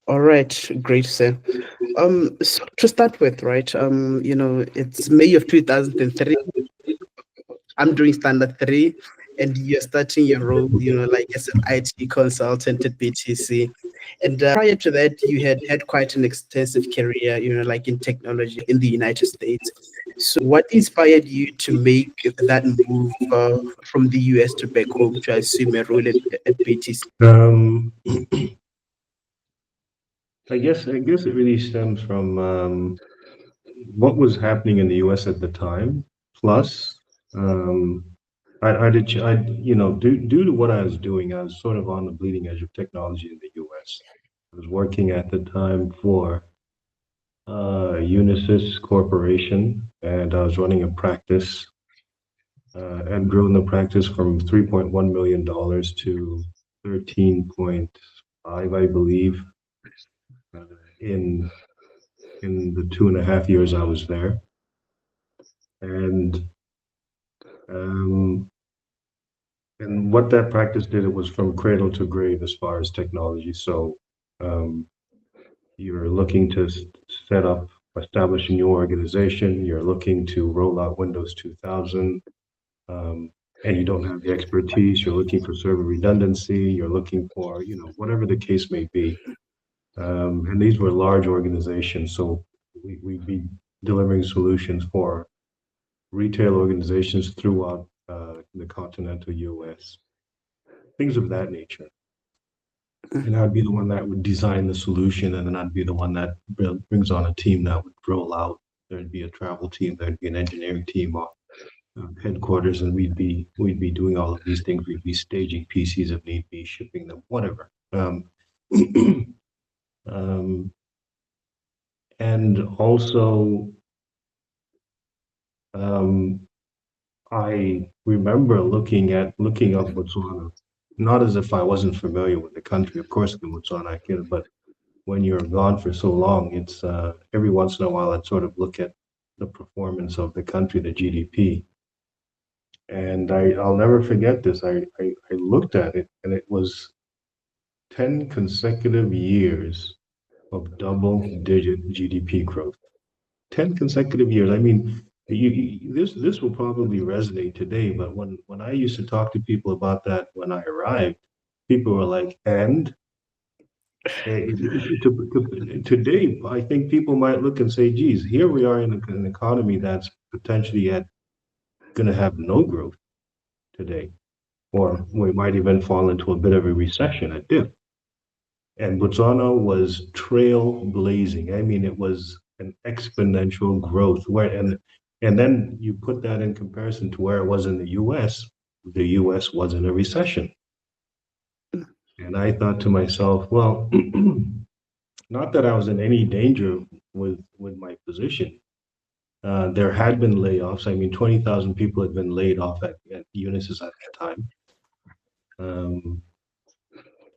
All right, great, sir. So to start with, right, it's May of 2003. I'm doing standard three, and you're starting your role, like as an IT consultant at BTC. And prior to that, you had quite an extensive career, like in technology in the United States. So, what inspired you to make that move from the US to back home to assume a role at BTC? Um, I guess it really stems from what was happening in the U.S. at the time. Plus, um, due to what I was doing, I was sort of on the bleeding edge of technology in the U.S. I was working at the time for Unisys Corporation, and I was running a practice and growing the practice from $3.1 million to 13.5, I believe, uh, in the 2.5 years I was there. And um, and what that practice did, it was from cradle to grave as far as technology. So um, you're looking to set up, establish a new organization. You're looking to roll out Windows 2000, and you don't have the expertise. You're looking for server redundancy. You're looking for, whatever the case may be. And these were large organizations, so we'd be delivering solutions for retail organizations throughout the continental US, things of that nature. And I'd be the one that would design the solution, and then I'd be the one that brings on a team that would roll out. There'd be a travel team, there'd be an engineering team off headquarters, and we'd be doing all of these things. We'd be staging PCs if need be, shipping them, whatever. Um, and also, um, I remember looking up Botswana, not as if I wasn't familiar with the country. Of course, in Botswana I can, but when you're gone for so long, it's every once in a while I'd sort of look at the performance of the country, the GDP, and I'll never forget this. I looked at it, and it was 10 consecutive years of double-digit GDP growth. 10 consecutive years. I mean, this will probably resonate today, but when I used to talk to people about that when I arrived, people were like, and today, I think people might look and say, geez, here we are in an economy that's potentially at going to have no growth today, or we might even fall into a bit of a recession, a dip. And Botswana was trailblazing. I mean, it was an exponential growth. And then you put that in comparison to where it was in the U.S. The U.S. was in a recession, and I thought to myself, well, not that I was in any danger with my position. There had been layoffs. I mean, 20,000 people had been laid off at Unisys at that time. Um,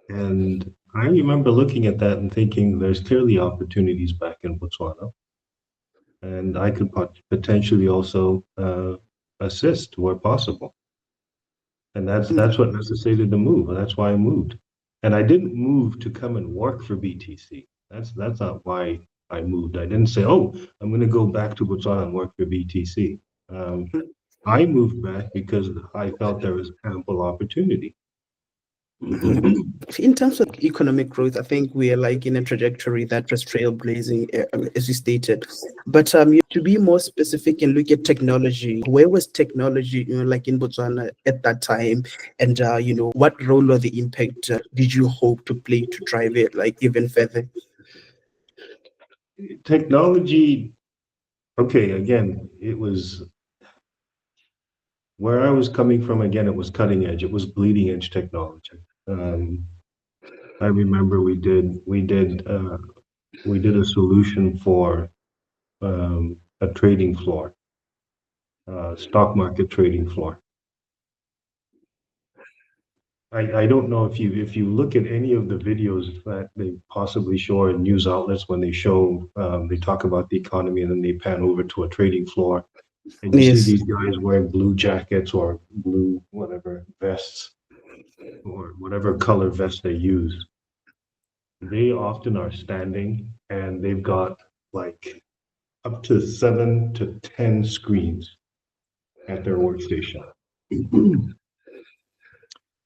and I remember looking at that and thinking there's clearly opportunities back in Botswana, and I could potentially also assist where possible. And that's what necessitated the move. And that's why I moved. And I didn't move to come and work for BTC. That's not why I moved. I didn't say, oh, I'm going to go back to Botswana and work for BTC. Um, I moved back because I felt there was ample opportunity. In terms of economic growth, I think we are like in a trajectory that was trailblazing, as you stated. But to be more specific and look at technology, where was technology, like in Botswana at that time, and what role or the impact did you hope to play to drive it like even further? Technology, okay, again, it was where I was coming from. Again, it was cutting edge. It was bleeding edge technology. Um, I remember we did a solution for a trading floor, stock market trading floor. I don't know if you look at any of the videos that they possibly show in news outlets when they talk about the economy and then they pan over to a trading floor and you see Yes. these guys wearing blue jackets or blue whatever vests or whatever color vest they use. they often are standing and they've got like up to 7 to 10 screens at their workstation.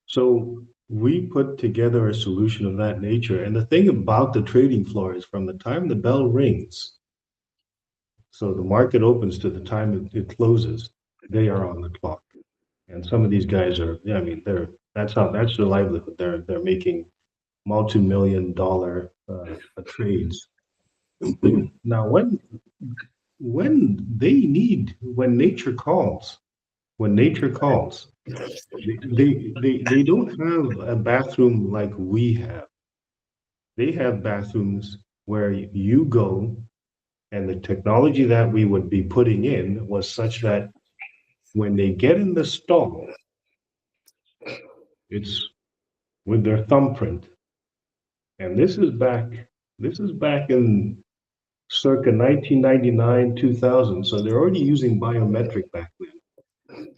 So we put together a solution of that nature. And the thing about the trading floor is from the time the bell rings, so the market opens to the time it closes, they are on the clock. And some of these guys are, yeah, I mean, that's their livelihood. They're making multi-million dollar trades. Now, when nature calls, when nature calls, they don't have a bathroom like we have. They have bathrooms where you go, and the technology that we would be putting in was such that when they get in the stall, it's with their thumbprint. And this is back in circa 1999, 2000. So they're already using biometric back then.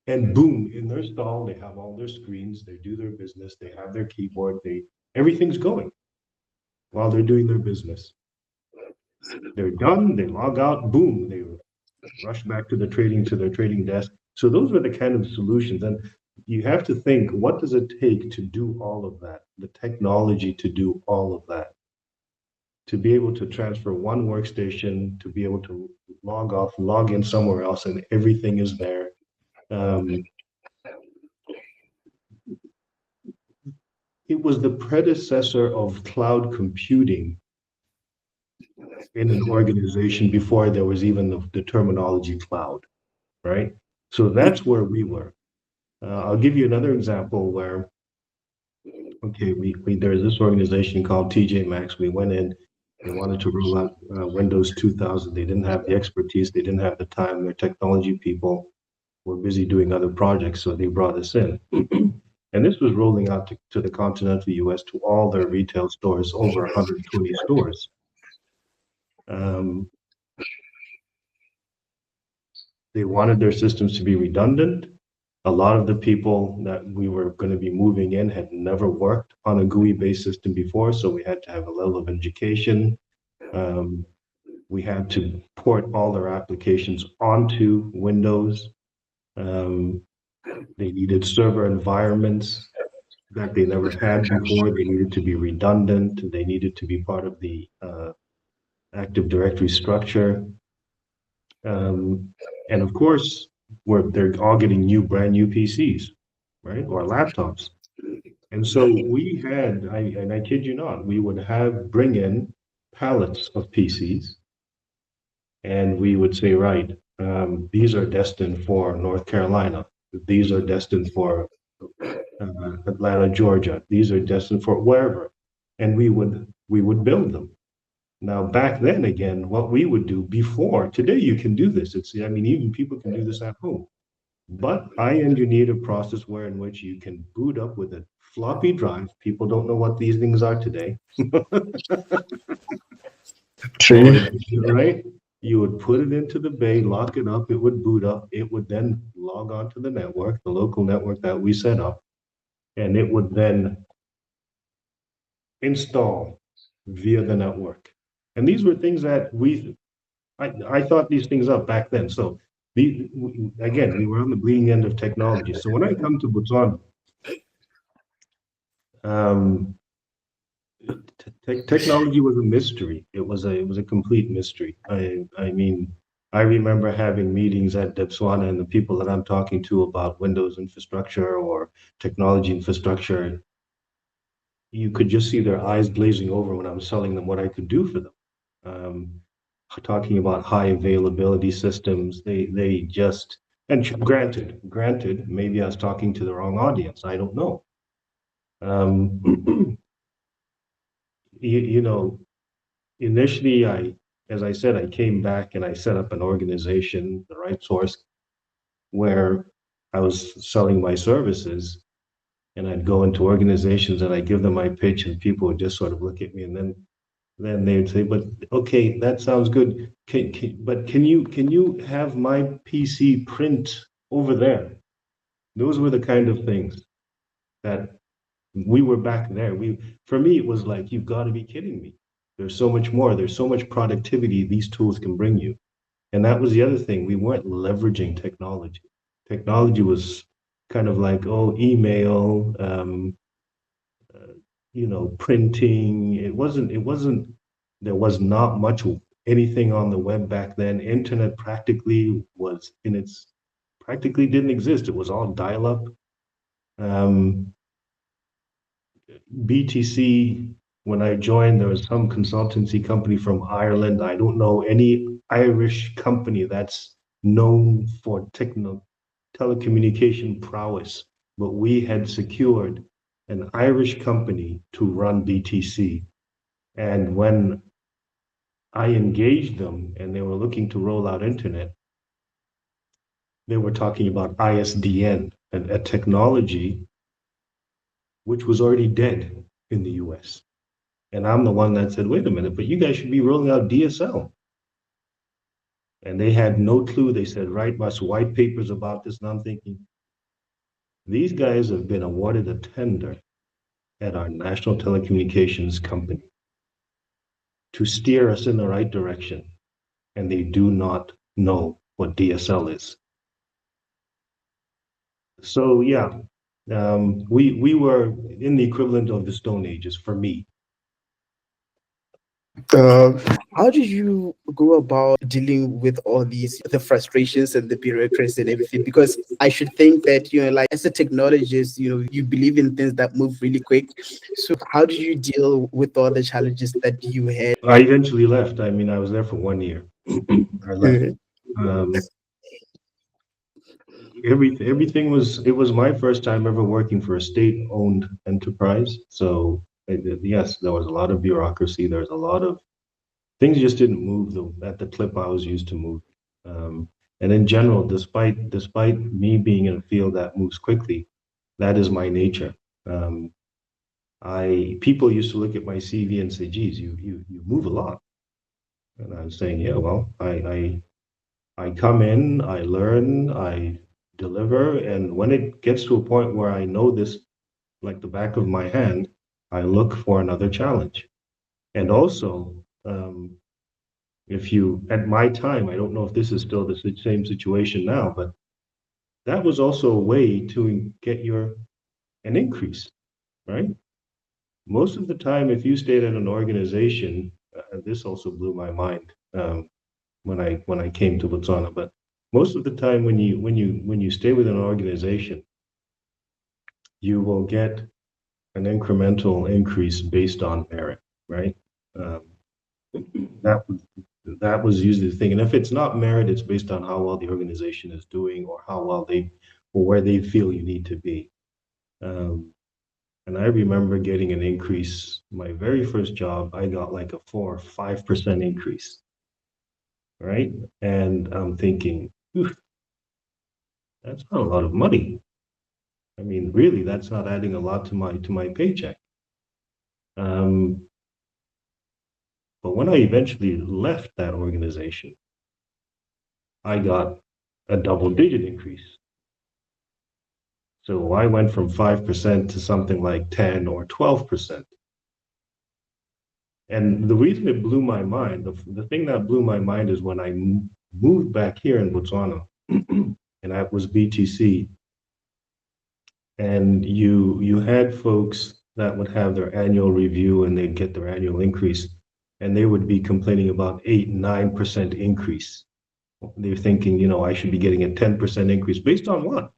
And boom, in their stall, they have all their screens, they do their business, they have their keyboard, everything's going while they're doing their business. They're done, they log out, boom, they rush back to their trading desk. So those were the kind of solutions. And you have to think, what does it take to do all of that? The technology to do all of that, to be able to transfer one workstation, to be able to log off, log in somewhere else, and everything is there. Um, it was the predecessor of cloud computing in an organization before there was even the terminology cloud, right? So that's where we were. I'll give you another example where, okay, there's this organization called TJ Maxx. We went in, they wanted to roll out Windows 2000. They didn't have the expertise, they didn't have the time. Their technology people were busy doing other projects, so they brought us in. And this was rolling out to the continental US to all their retail stores, over 120 stores. Um, they wanted their systems to be redundant. A lot of the people that we were going to be moving in had never worked on a GUI-based system before, so we had to have a level of education. Um, we had to port all their applications onto Windows. They needed server environments that they never had before. They needed to be redundant. They needed to be part of the Active Directory structure. And of course, they're all getting brand new PCs, right? Or laptops. And so we had, and I kid you not, we would bring in pallets of PCs, and we would say, right, these are destined for North Carolina. These are destined for Atlanta, Georgia. These are destined for wherever. And we would build them. Now, back then, again, what we would do before, today you can do this. I mean, even people can do this at home. But I engineered a process in which you can boot up with a floppy drive. People don't know what these things are today. True. Right? You would put it into the bay, lock it up, it would boot up, it would then log on to the network, the local network that we set up, and it would then install via the network. And these were things that I thought these things up back then. So again, we were on the bleeding end of technology. So when I come to Botswana, um, technology was a mystery. It was a complete mystery. I mean, I remember having meetings at Botswana, and the people that I'm talking to about Windows infrastructure or technology infrastructure, you could just see their eyes glazing over when I was telling them what I could do for them. Um, Talking about high availability systems, they just, and granted, maybe I was talking to the wrong audience. I don't know. Um, you know, initially, as I said, I came back and I set up an organization, the RightSource, where I was selling my services, and I'd go into organizations and I give them my pitch, and people would just sort of look at me, and then they would say, "But okay, that sounds good. But can you have my PC print over there?" Those were the kind of things that We were back there. For me, it was like, you've got to be kidding me. There's so much more. There's so much productivity these tools can bring you. And that was the other thing. We weren't leveraging technology. Technology was kind of like, oh, email, uh, printing. It wasn't, there was not much anything on the web back then. Internet practically didn't exist. It was all dial up. Um, BTC, when I joined, there was some consultancy company from Ireland. I don't know any Irish company that's known for telecommunication prowess, but we had secured an Irish company to run BTC. And when I engaged them and they were looking to roll out internet, they were talking about ISDN, a technology which was already dead in the US. And I'm the one that said, wait a minute, but you guys should be rolling out DSL. And they had no clue. They said, write us white papers about this. And I'm thinking, these guys have been awarded a tender at our national telecommunications company to steer us in the right direction. And they do not know what DSL is. So yeah, we were in the equivalent of the Stone Ages for me. Uh, how did you go about dealing with all the frustrations and the bureaucracy and everything? Because I should think that, like as a technologist, you believe in things that move really quick. So how did you deal with all the challenges that you had? I eventually left. I mean, I was there for 1 year. I left. Mhm. Um, everything it was my first time ever working for a state-owned enterprise. So yes, there was a lot of bureaucracy. There's a lot of things just didn't move at the clip I was used to move. And in general, despite me being in a field that moves quickly, that is my nature. Um, I people used to look at my CV and say, "Geez, you move a lot." And I was saying, "Yeah, well, I come in, I learn, I deliver, and when it gets to a point where I know this like the back of my hand, I look for another challenge." And also, if you, at my time, I don't know if this is still the same situation now, but that was also a way to get an increase, right? Most of the time, if you stayed at an organization, this also blew my mind when I came to Botswana. But most of the time, when you stay with an organization, you will get an incremental increase based on merit, right? Um, that that was usually the thing. And if it's not merit, it's based on how well the organization is doing or how well or where they feel you need to be. Um, and I remember getting an increase. My very first job, I got like a 4 or 5% increase, right? And I'm thinking, "Oof, that's not a lot of money. I mean, really, that's not adding a lot to my paycheck." Um, but when I eventually left that organization, I got a double-digit increase. So I went from 5% to something like 10 or 12%. And the reason it blew my mind, the thing that blew my mind is when I moved back here in Botswana, and that was BTC, and you had folks that would have their annual review and they'd get their annual increase, and they would be complaining about 8, 9% increase. They're thinking, I should be getting a 10% increase based on what?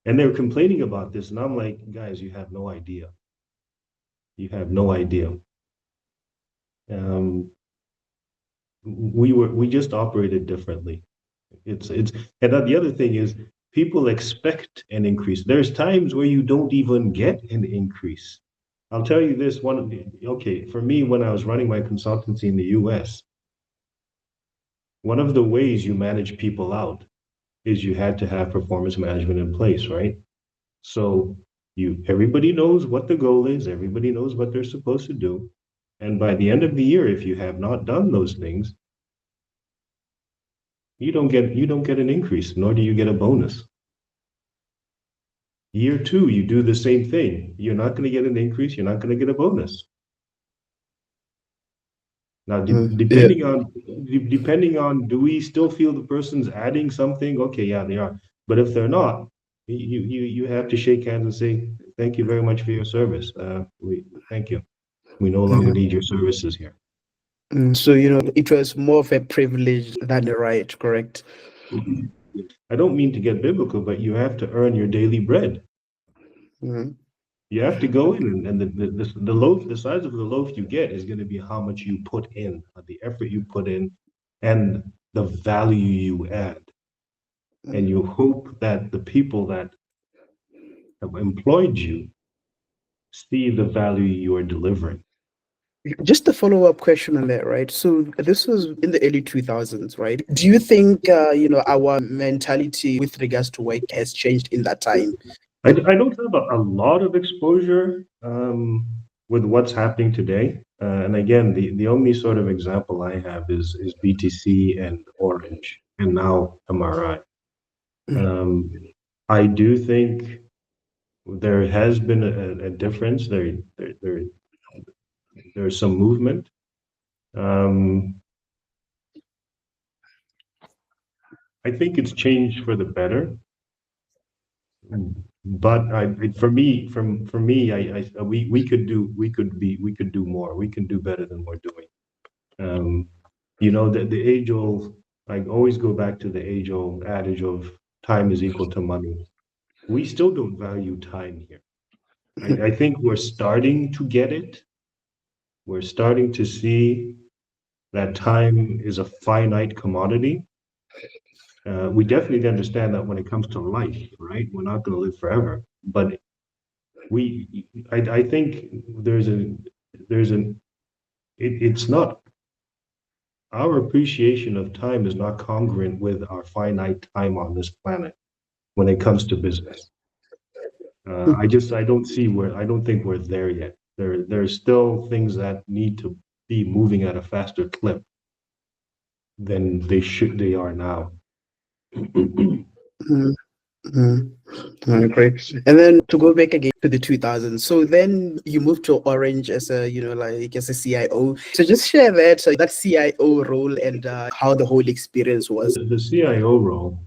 And they're complaining about this, and I'm like, guys, you have no idea. You have no idea. Um, we just operated differently. It's and then the other thing is people expect an increase. There's times where you don't even get an increase. I'll tell you this okay, for me, when I was running my consultancy in the US, one of the ways you manage people out is you had to have performance management in place, right? So everybody knows what the goal is, everybody knows what they're supposed to do. And by the end of the year, if you have not done those things, you don't get an increase, nor do you get a bonus. Year two, you do the same thing. You're not going to get an increase. You're not going to get a bonus. Now, Yeah. depending on, do we still feel the person's adding something? Okay, yeah, they are. But if they're not, you have to shake hands and say, thank you very much for your service. We thank you. We no longer Yeah. need your services here. So, it was more of a privilege than a right, correct? I don't mean to get biblical, but you have to earn your daily bread. Mm. You have to go in, and the loaf, the size of the loaf you get is going to be how much you put in, the effort you put in, and the value you add. And you hope that the people that have employed you see the value you are delivering. Just a follow-up question on that, right? So this was in the early 2000s, right? Do you think, our mentality with regards to work has changed in that time? I don't have a lot of exposure with what's happening today. And again, the only sort of example I have is BTC and Orange, and now MRI. Um, I do think there has been a difference. There's some movement. I think it's changed for the better. But for me, we could do more. We can do better than we're doing. Um, the age old. I always go back to the age old adage of time is equal to money. We still don't value time here. I think we're starting to get it. We're starting to see that time is a finite commodity. We definitely understand that when it comes to life, right? We're not going to live forever, but I think there's an, it's not, our appreciation of time is not congruent with our finite time on this planet when it comes to business. I don't think we're there yet. There's still things that need to be moving at a faster clip than they are now. Mm, mm, Great. And then to go back again to the 2000s. So then you moved to Orange as as a CIO. So just share that CIO role and how the whole experience was. The CIO role,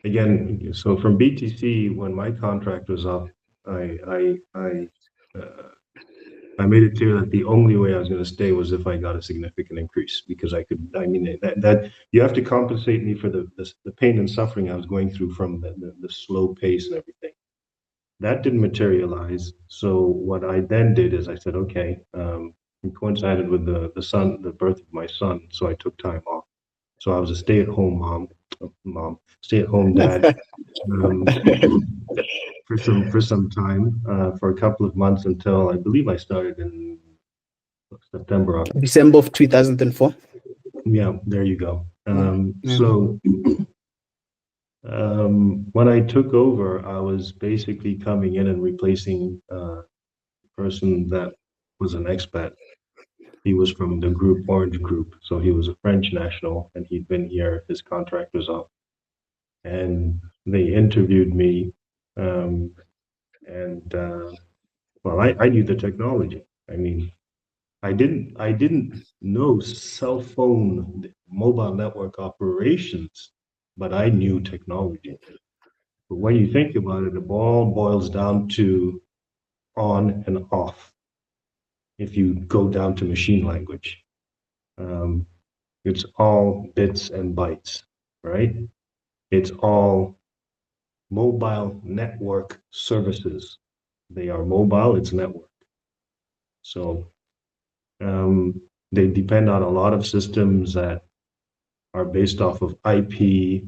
again, so from BTC, when my contract was up, uh, I made it clear that the only way I was going to stay was if I got a significant increase, because I could. I mean, that you have to compensate me for the pain and suffering I was going through from the slow pace and everything. That didn't materialize. So what I then did is I said, okay, it coincided with the birth of my son, so I took time off. So I was a stay-at-home stay-at-home dad, um, for some time, for a couple of months, until I believe I started in September. December of 2004. Yeah, there you go. Yeah. When I took over, I was basically coming in and replacing a person that was an expat. He was from the group Orange Group, so he was a French national, and he'd been here. His contract was up, and they interviewed me, um, and well, I knew the technology. I mean, I didn't know cell phone mobile network operations, but I knew technology. But when you think about it, it all boils down to on and off. If you go down to machine language, um, it's all bits and bytes, right? It's all mobile network services. They are mobile, it's network. So they depend on a lot of systems that are based off of IP.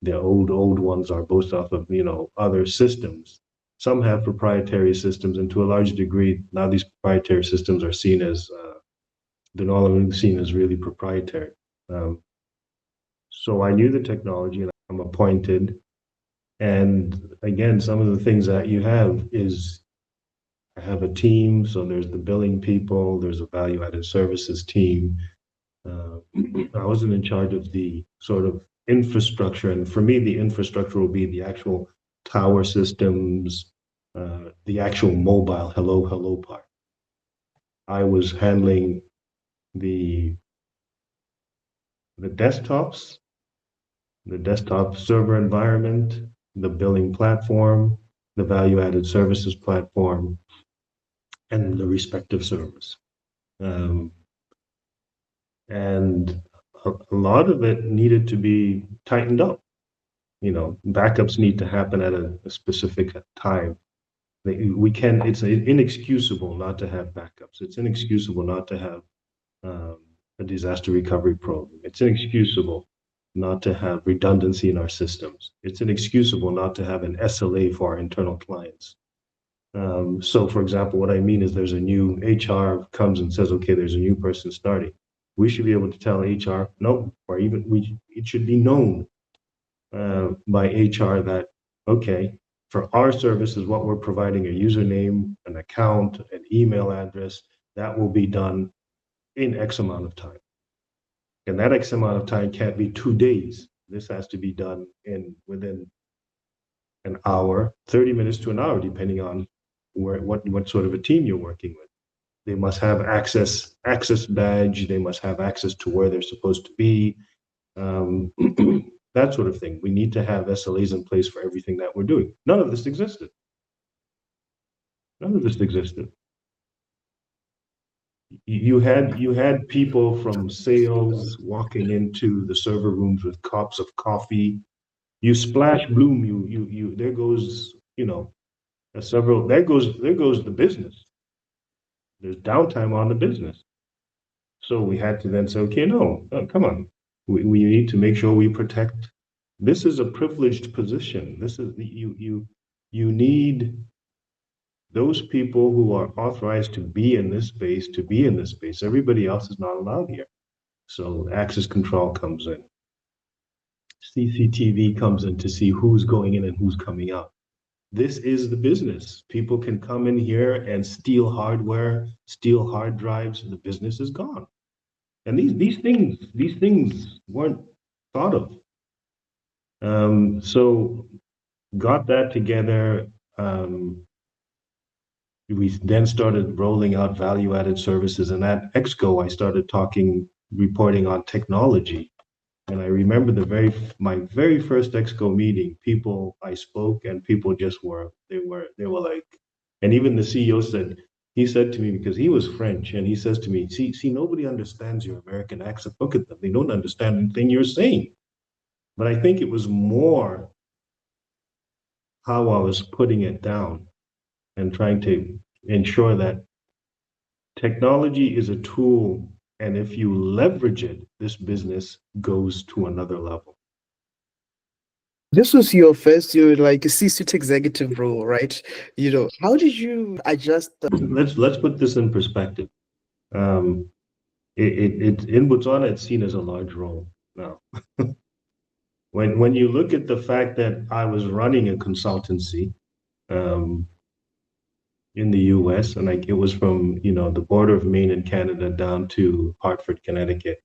The old ones are based off of other systems. Some have proprietary systems, and to a large degree, now these proprietary systems are seen as they're no longer seen as really proprietary. Um, so I knew the technology, and I'm appointed. And again, some of the things that you have is I have a team. So there's the billing people, there's a value added services team. Uh, I wasn't in charge of the sort of infrastructure. And for me, the infrastructure will be the actual tower systems, the actual mobile hello part. I was handling the the desktops, the desktop server environment, the billing platform, the value-added services platform, and the respective servers. Um, and a lot of it needed to be tightened up. Backups need to happen at a specific time. We can. It's inexcusable not to have backups. It's inexcusable not to have um, a disaster recovery program. It's inexcusable not to have redundancy in our systems. It's inexcusable not to have an SLA for our internal clients. So, for example, what I mean is there's a new HR comes and says, okay, there's a new person starting. We should be able to tell HR, no, or even it should be known by HR that, okay, for our services, what we're providing a username, an account, an email address, that will be done in X amount of time. And that X amount of time can't be 2 days. This has to be done within an hour, 30 minutes to an hour, depending on what sort of a team you're working with. They must have access badge. They must have access to where they're supposed to be. Um, that sort of thing. We need to have SLAs in place for everything that we're doing. None of this existed. None of this existed. You had people from sales walking into the server rooms with cups of coffee. You splash bloom, you there goes, there goes the business. There's downtime on the business. So we had to then say, okay, no, come on. We need to make sure we protect. This is a privileged position. This is you need those people who are authorized to be in this space to be in this space. Everybody else is not allowed here. So access control comes in. CCTV comes in to see who's going in and who's coming out. This is the business. People can come in here and steal hardware, steal hard drives, and the business is gone. And these things weren't thought of. So got that together. We then started rolling out value-added services, and at Exco, I started reporting on technology. And I remember my very first Exco meeting, people I spoke and people just they were like, and even the CEO he said to me, because he was French, and he says to me, see, nobody understands your American accent. Look at them. They don't understand anything you're saying. But I think it was more how I was putting it down and trying to ensure that technology is a tool, and if you leverage it, this business goes to another level. This was your first, like a C-suite executive role, right? How did you adjust? Let's put this in perspective. Um, in Botswana, it's seen as a large role now. When you look at the fact that I was running a consultancy um, in the U.S. and it was from the border of Maine and Canada down to Hartford, Connecticut.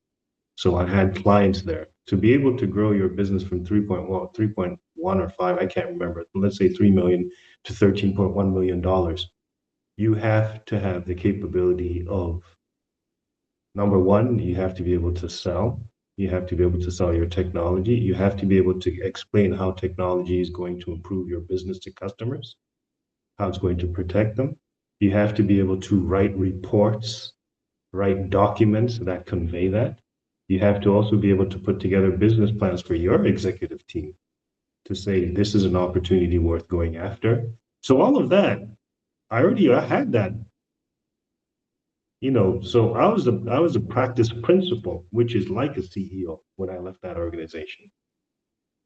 So I had clients there. To be able to grow your business from 3.1 or 5, I can't remember, let's say 3 million to $13.1 million, you have to have the capability of, number one, you have to be able to sell. You have to be able to sell your technology. You have to be able to explain how technology is going to improve your business to customers, how it's going to protect them. You have to be able to write reports, write documents that convey that. You have to also be able to put together business plans for your executive team to say, this is an opportunity worth going after. So all of that, I had that. So I was a practice principal, which is like a CEO when I left that organization.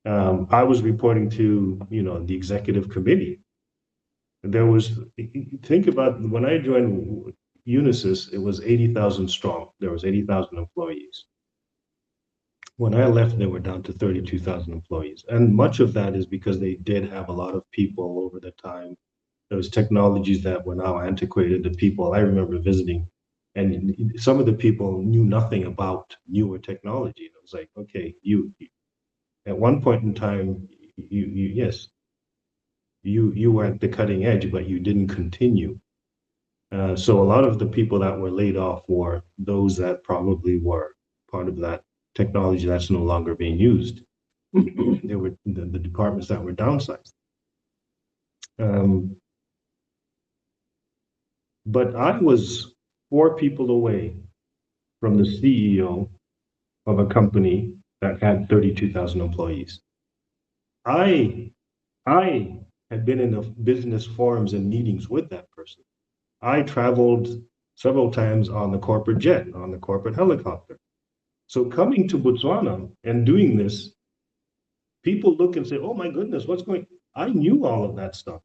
I was reporting to, the executive committee. Think about when I joined Unisys, it was 80,000 strong. There was 80,000 employees. When I left, they were down to 32,000 employees. And much of that is because they did have a lot of people over the time. There was technologies that were now antiquated. The people I remember visiting, and some of the people knew nothing about newer technology. And it was like, okay, At one point in time, yes, you were at the cutting edge, but you didn't continue. So a lot of the people that were laid off were those that probably were part of that technology that's no longer being used. They were the departments that were downsized. Um, but I was 4 people away from the CEO of a company that had 32,000 employees. I I had been in the business forums and meetings with that person. I traveled several times on the corporate jet, on the corporate helicopter. So coming to Botswana and doing this, people look and say, "Oh my goodness, what's going?" I knew all of that stuff.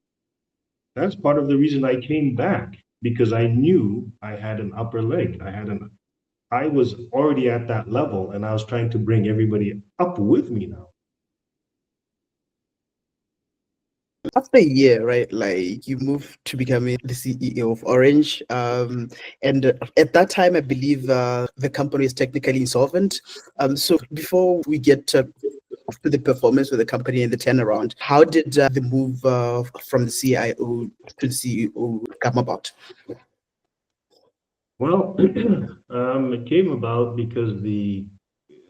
That's part of the reason I came back because I knew I had an upper leg. I was already at that level and I was trying to bring everybody up with me now. After a year, right, like you moved to becoming the CEO of Orange. And at that time, I believe the company is technically insolvent. So before we get to the performance of the company and the turnaround, how did the move from the CIO to the CEO come about? Well, it came about because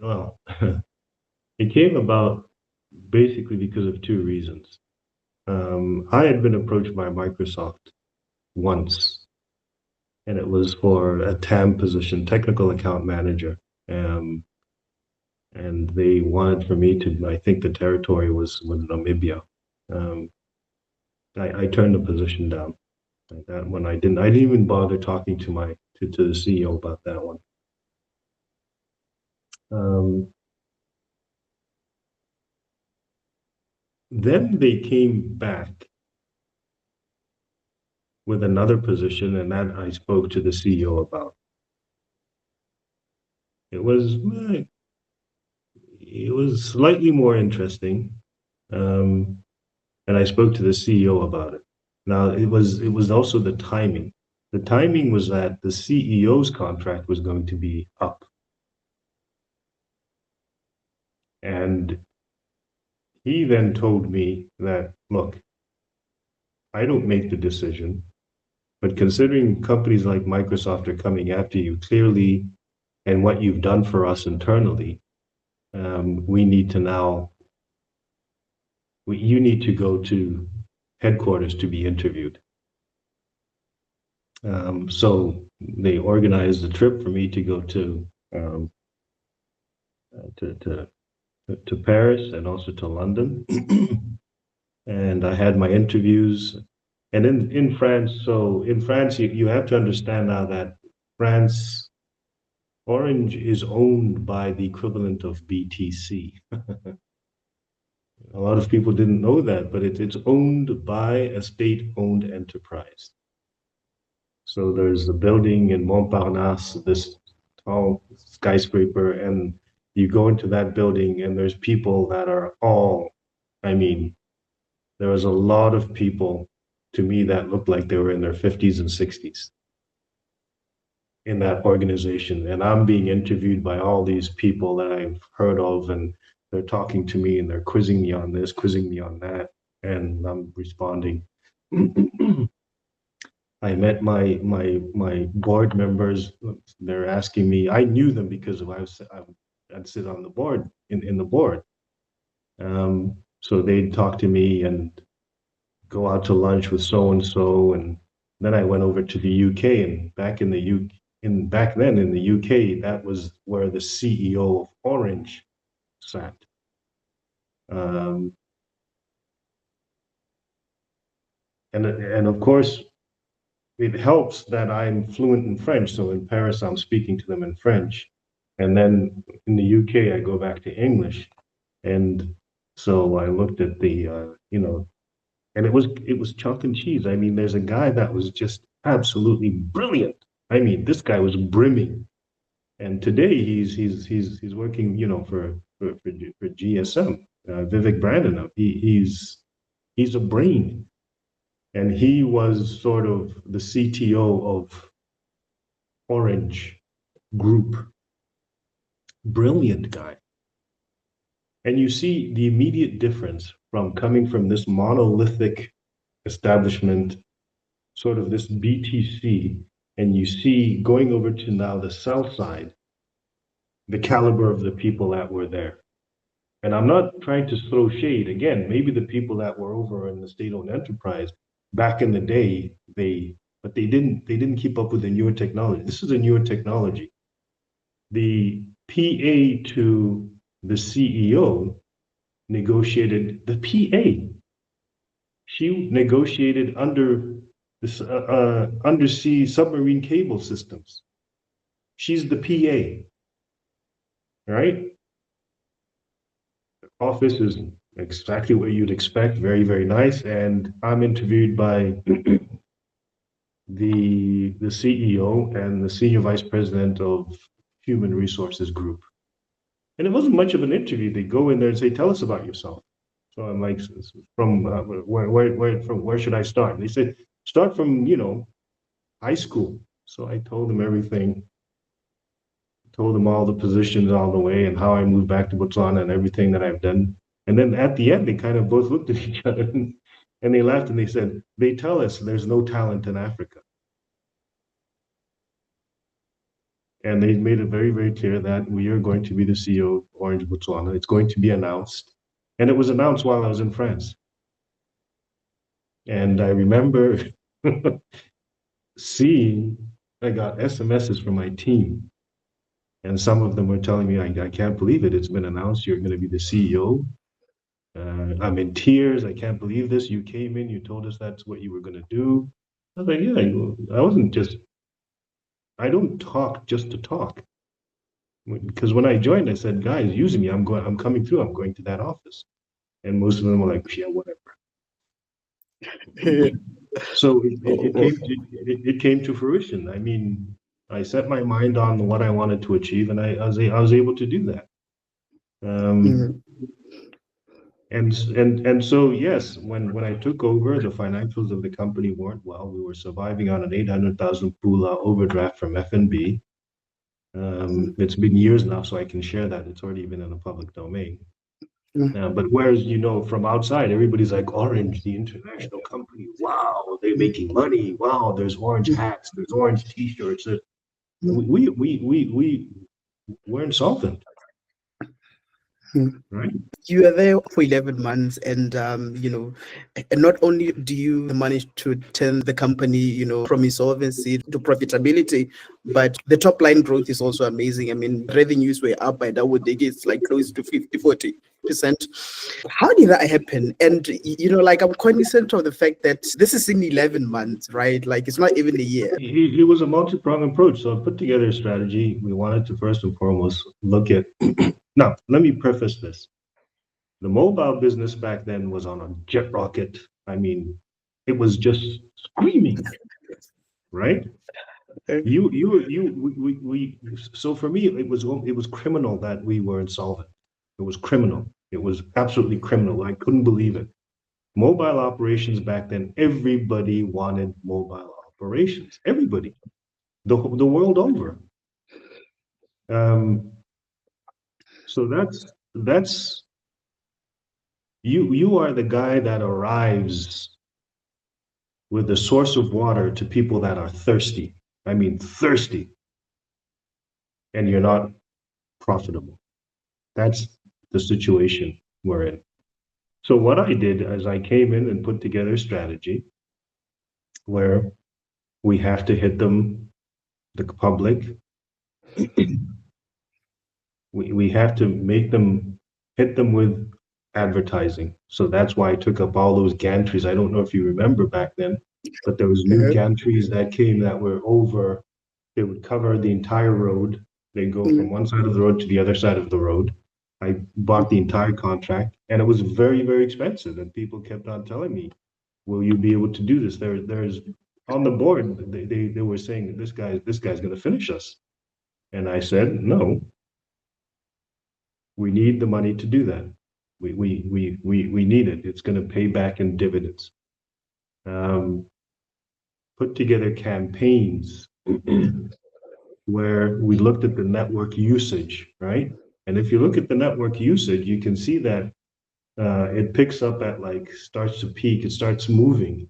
well, it came about basically because of 2 reasons. I had been approached by Microsoft once, and it was for a TAM position, technical account manager. Um, and they wanted for me to, I think the territory was Namibia. Um, I turned the position down. Like that one, I didn't even bother talking to the CEO about that one. Um, then they came back with another position, and that I spoke to the CEO about. It was it was slightly more interesting, um, and I spoke to the CEO about it. Now it was also the timing. The timing was that the CEO's contract was going to be up, and he then told me that, look, I don't make the decision, but considering companies like Microsoft are coming after you clearly, and what you've done for us internally, we need to now, you need to go to headquarters to be interviewed. So they organized a trip for me to go um, to, to to Paris and also to London, and I had my interviews. And in France, so in France, you have to understand now that France Orange is owned by the equivalent of BTC. A lot of people didn't know that, but it's owned by a state-owned enterprise. So there's a building in Montparnasse, this tall skyscraper, and you go into that building, and there's people that are all, I mean, there was a lot of people to me that looked like they were in their 50s and 60s in that organization. And I'm being interviewed by all these people that I've heard of, and they're talking to me and they're quizzing me on this, quizzing me on that, and I'm responding. I met my board members. They're asking me. I knew them because I'd sit on the board in the board. So they'd talk to me and go out to lunch with so and so, and then I went over to the UK. And back then in the UK, that was where the CEO of Orange sat. Um, and of course, it helps that I'm fluent in French. So in Paris, I'm speaking to them in French. And then in the UK, I go back to English. And so I looked at and it was chalk and cheese. I mean, there's a guy that was just absolutely brilliant. I mean, this guy was brimming. And today he's working, for GSM, Vivek Brandon. He's a brain, and he was sort of the CTO of Orange Group. Brilliant guy. And you see the immediate difference from coming from this monolithic establishment, sort of this BTC, and you see going over to now the south side, the caliber of the people that were there. And I'm not trying to throw shade. Again, maybe the people that were over in the state-owned enterprise back in the day, but they didn't keep up with the newer technology. This is a newer technology. The PA to the CEO negotiated the PA. She negotiated under this undersea submarine cable systems. She's the PA, right? Office is exactly what you'd expect. Very, very nice. And I'm interviewed by the CEO and the senior vice president of human resources group. And it wasn't much of an interview. They go in there and say, "Tell us about yourself." So I'm like, "From where should I start?" And they said, "Start from high school." So I told them everything. Told them all the positions all the way and how I moved back to Botswana and everything that I've done. And then at the end, they kind of both looked at each other and they laughed and they said, "They tell us there's no talent in Africa." And they made it very, very clear that we are going to be the CEO of Orange Botswana. It's going to be announced. And it was announced while I was in France. And I remember seeing, I got SMSs from my team. And some of them were telling me, I can't believe it. It's been announced. You're going to be the CEO. I'm in tears. I can't believe this. You came in, you told us that's what you were going to do. I was like, yeah, I wasn't just, I don't talk just to talk. Because when I joined, I said, "Guys, use me. I'm coming through. I'm going to that office." And most of them were like, "Yeah, whatever." So it came to fruition. I mean, I set my mind on what I wanted to achieve, and I was able to do that. Um, and so yes, when I took over, the financials of the company weren't well. We were surviving on an 800,000 pula overdraft from FNB. It's been years now, so I can share that. It's already been in the public domain. But whereas, from outside, everybody's like, Orange, the international company. Wow, they're making money. Wow, there's orange hats, there's orange T-shirts. We're insolvent, right? You are there for 11 months, and and not only do you manage to turn the company, from insolvency to profitability, but the top line growth is also amazing. I mean, revenues were up by double digits, like close to 50-40%. How did that happen? And like, I'm cognizant of the fact that this is in 11 months, right? Like, it's not even a year. It was a multi-pronged approach. So I put together a strategy. We wanted to first and foremost look at. Now, let me preface this. The mobile business back then was on a jet rocket. I mean, it was just screaming, right? So for me, it was criminal that we were insolvent. It was criminal. It was absolutely criminal. I couldn't believe it. Mobile operations back then, everybody wanted mobile operations. Everybody, the world over. Um, so that's you are the guy that arrives with the source of water to people that are thirsty. I mean, thirsty, and you're not profitable. That's the situation we're in. So what I did is I came in and put together a strategy where we have to hit them, the public. We have to make them hit them with advertising. So that's why I took up all those gantries. I don't know if you remember back then, but there was new gantries that came that were over. They would cover the entire road. They go from one side of the road to the other side of the road. I bought the entire contract, and it was very, very expensive. And people kept on telling me, "Will you be able to do this?" There's on the board. They were saying this guy's going to finish us, and I said no. We need the money to do that. We need it. It's going to pay back in dividends. Put together campaigns where we looked at the network usage, right? And if you look at the network usage, you can see that it picks up at like, starts to peak, it starts moving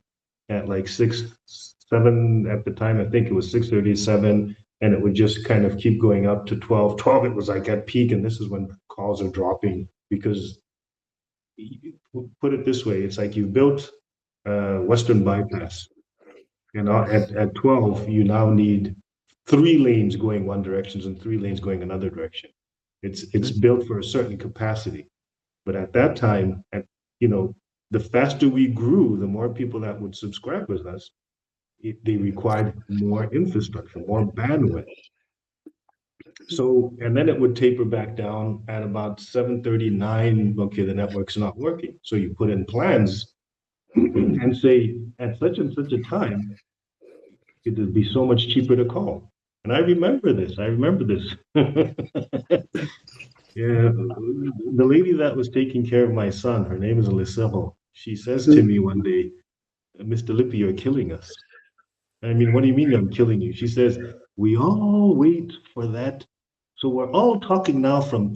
at like 7 at the time, I think it was 6:37, and it would just kind of keep going up to 12. 12, it was like at peak, and this is when calls are dropping because, put it this way, it's like you built Western bypass, and at 12, you now need 3 lanes going one direction and 3 lanes going another direction. It's built for a certain capacity. But at that time, the faster we grew, the more people that would subscribe with us, they required more infrastructure, more bandwidth. So, and then it would taper back down at about 7:39. Okay, the network's not working. So you put in plans and say, at such and such a time, it would be so much cheaper to call. And I remember this. Yeah, the lady that was taking care of my son, her name is Lisel. She says to me one day, Mr. Lippe, you're killing us. I mean, what do you mean I'm killing you? She says, we all wait for that. So we're all talking now from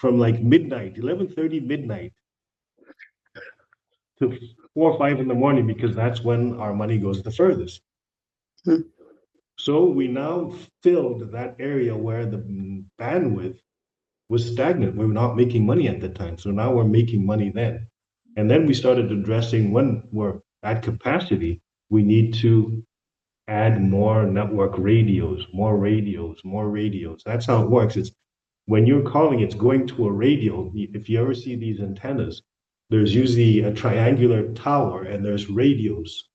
like midnight, 11:30 midnight to 4 or 5 in the morning, because that's when our money goes the furthest. So we now filled that area where the bandwidth was stagnant. We were not making money at the time. So now we're making money then. And then we started addressing, when we're at capacity, we need to add more network radios, more radios, more radios. That's how it works. It's when you're calling, it's going to a radio. If you ever see these antennas, there's usually a triangular tower and there's radios.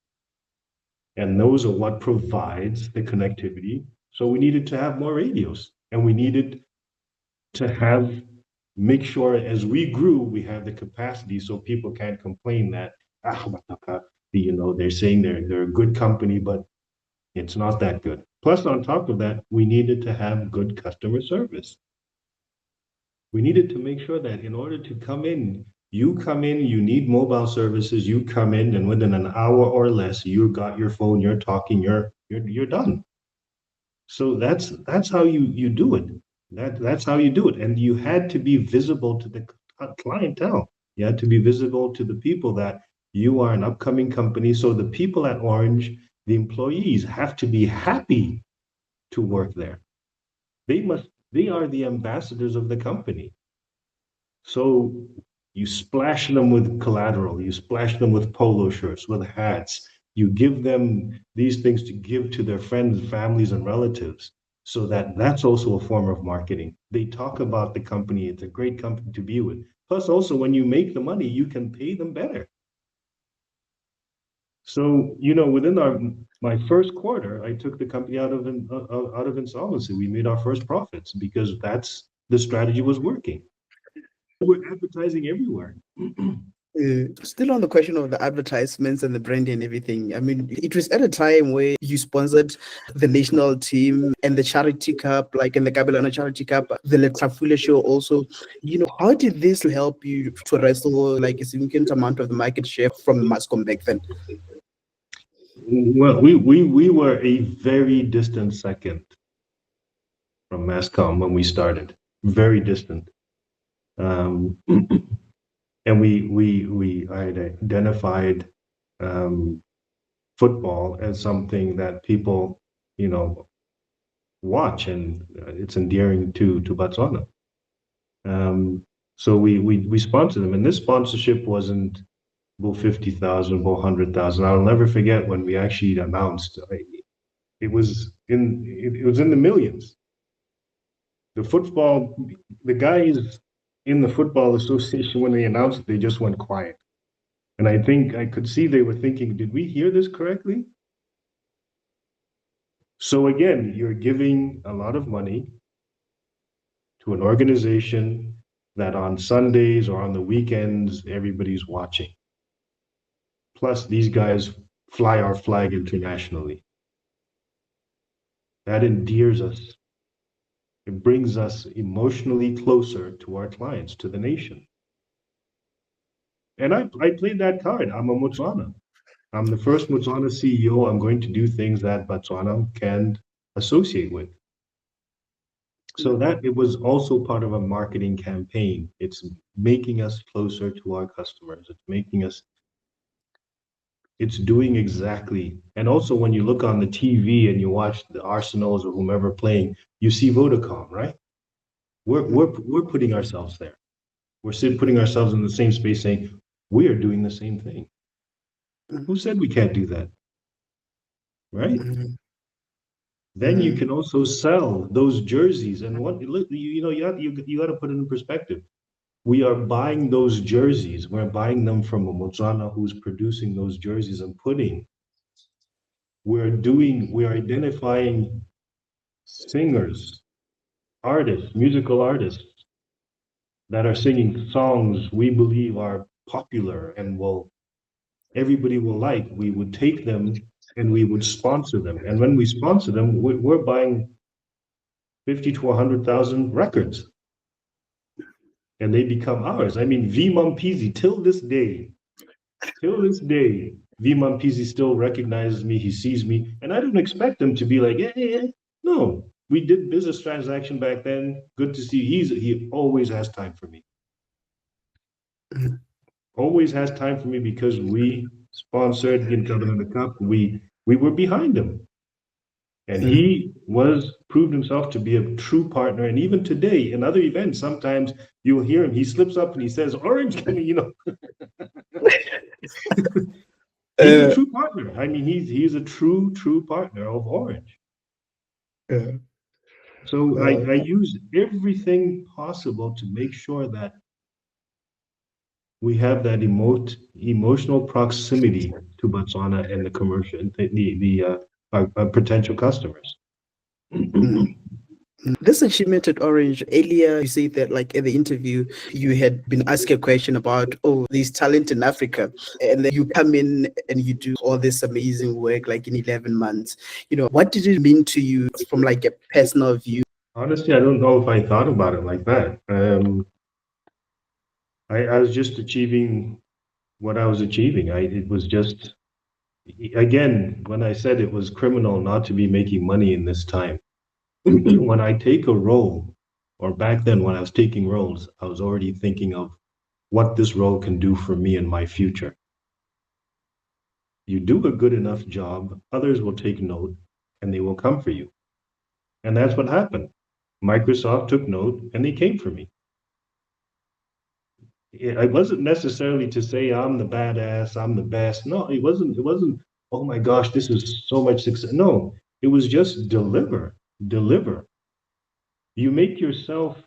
And those are what provides the connectivity. So we needed to have more radios, and we needed to make sure as we grew, we have the capacity so people can't complain that, they're saying they're a good company, but it's not that good. Plus, on top of that, we needed to have good customer service. We needed to make sure that in order to come in, you need mobile services, you come in, and within an hour or less, you got your phone, you're talking, you're done. So that's how you do it. That's how you do it. And you had to be visible to the clientele. You had to be visible to the people that you are an upcoming company. So the people at Orange, the employees, have to be happy to work there. They are the ambassadors of the company. So you splash them with collateral, you splash them with polo shirts, with hats, you give them these things to give to their friends, families, and relatives, so that's also a form of marketing. They talk about the company, it's a great company to be with. Plus, also, when you make the money, you can pay them better. So, within my first quarter, I took the company out of insolvency. We made our first profits because the strategy was working. We're advertising everywhere. Still on the question of the advertisements and the branding and everything. I mean, it was at a time where you sponsored the national team and the charity cup, like in the Kabelana Charity Cup, the Thapelo show also. How did this help you to wrestle like a significant amount of the market share from the Mascom back then? Well, we were a very distant second from Mascom when we started, very distant. And we had identified football as something that people, watch, and it's endearing to Botswana. So we sponsored them, and this sponsorship wasn't about 50,000, about 100,000. I'll never forget when we actually announced. It was in the millions. The guys in the football association, when they announced it, they just went quiet. And I think I could see they were thinking, did we hear this correctly? So again, you're giving a lot of money to an organization that on Sundays or on the weekends, everybody's watching. Plus, these guys fly our flag internationally. That endears us. It brings us emotionally closer to our clients, to the nation. And I played that card. I'm a Motswana. I'm the first Motswana CEO. I'm going to do things that Botswana can associate with. So that it was also part of a marketing campaign. It's making us closer to our customers. It's making us, it's doing exactly. And also when you look on the TV and you watch the Arsenals or whomever playing, you see Vodacom, right? We're putting ourselves there. We're putting ourselves in the same space saying, we are doing the same thing. Who said we can't do that? Right? Then you can also sell those jerseys. And what you got to put it in perspective. We are buying those jerseys. We're buying them from a Motswana who's producing those jerseys and putting. We're identifying singers, artists, musical artists that are singing songs we believe are popular and will everybody will like. We would take them and we would sponsor them. And when we sponsor them, we're buying 50 to 100,000 records and they become ours. I mean, V Mumpisi, till this day, V Mumpisi still recognizes me. He sees me, and I don't expect him to be like, hey. No, we did business transaction back then. Good to see. He always has time for me. Always has time for me because we sponsored the Cup. We were behind him. And he proved himself to be a true partner. And even today, in other events, sometimes you'll hear him. He slips up and he says, "Orange coming," He's a true partner. I mean, he's a true partner of Orange. So I use everything possible to make sure that we have that emotional proximity to Botswana and the commercial, our potential customers. This achievement at Orange, earlier you said that like in the interview, you had been asked a question about, oh, there's talent in Africa. And then you come in and you do all this amazing work like in 11 months. What did it mean to you from like a personal view? Honestly, I don't know if I thought about it like that. I was just achieving what I was achieving. It was just, again, when I said it was criminal not to be making money in this time, when I take a role, or back then when I was taking roles, I was already thinking of what this role can do for me in my future. You do a good enough job, others will take note and they will come for you. And that's what happened. Microsoft took note and they came for me. It wasn't necessarily to say I'm the badass, I'm the best. No, it wasn't, oh my gosh, this is so much success. No, it was just deliver. You make yourself,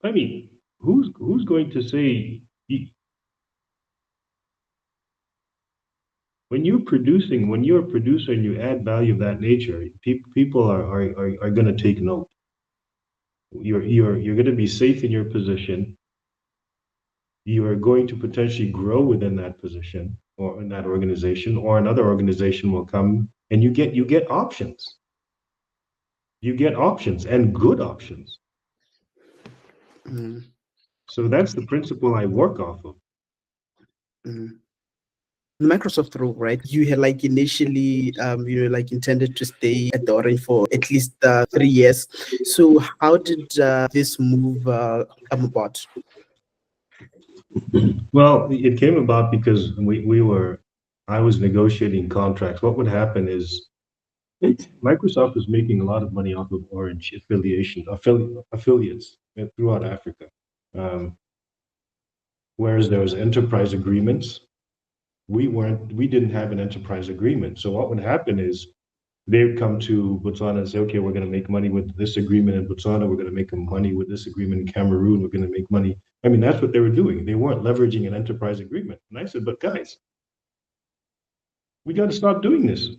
I mean, who's going to say when you're a producer and you add value of that nature, people are going to take note. You're going to be safe in your position. You are going to potentially grow within that position or in that organization, or another organization will come and you get options. You get options and good options. So that's the principle I work off of. Microsoft role, right? You had like initially, like intended to stay at the Orange for at least 3 years. So how did this move come about? Well, it came about because I was negotiating contracts. What would happen is Microsoft was making a lot of money off of Orange affiliates throughout Africa. Whereas there was enterprise agreements, we didn't have an enterprise agreement. So what would happen is they would come to Botswana and say, okay, we're going to make money with this agreement in Botswana. We're going to make money with this agreement in Cameroon. We're going to make money. I mean, that's what they were doing. They weren't leveraging an enterprise agreement. And I said, but guys, we got to stop doing this.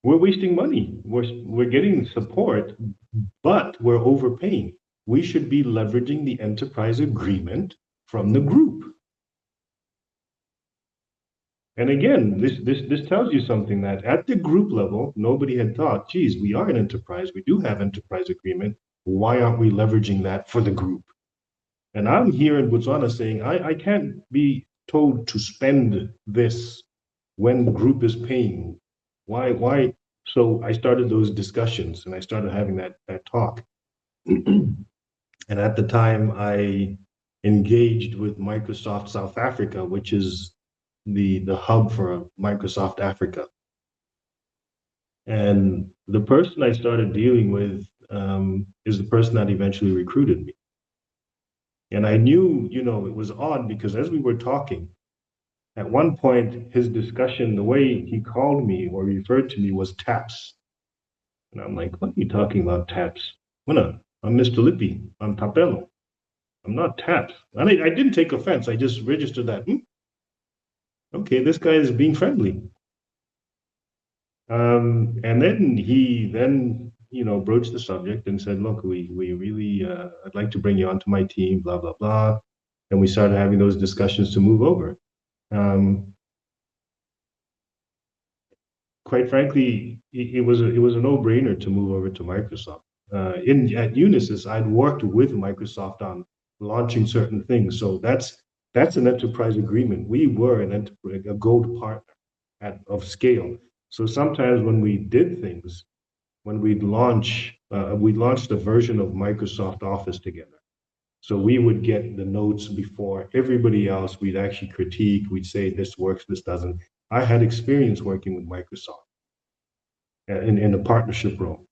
We're wasting money. We're getting support, but we're overpaying. We should be leveraging the enterprise agreement from the group. And again, this tells you something that at the group level, nobody had thought, geez, we are an enterprise. We do have enterprise agreement. Why aren't we leveraging that for the group? And I'm here in Botswana saying, I can't be told to spend this when group is paying. Why So I started those discussions and I started having that talk. And at the time, I engaged with Microsoft South Africa, which is the hub for Microsoft Africa. And the person I started dealing with is the person that eventually recruited me. And I knew, it was odd because as we were talking, at one point, his discussion, the way he called me or referred to me was TAPS. And I'm like, what are you talking about, TAPS? Well, no, I'm Mr. Lippe. I'm Thapelo. I'm not TAPS. And I didn't take offense. I just registered that. Okay, this guy is being friendly. And then he broached the subject and said, look, we really, I'd like to bring you onto my team, blah, blah, blah. And we started having those discussions to move over. Quite frankly, it was a no-brainer to move over to Microsoft. At Unisys, I'd worked with Microsoft on launching certain things. So that's an enterprise agreement. We were a gold partner of scale. So sometimes when we did things, when we launched a version of Microsoft Office together. So we would get the notes before everybody else. We'd actually critique. We'd say this works, this doesn't. I had experience working with Microsoft in a partnership role.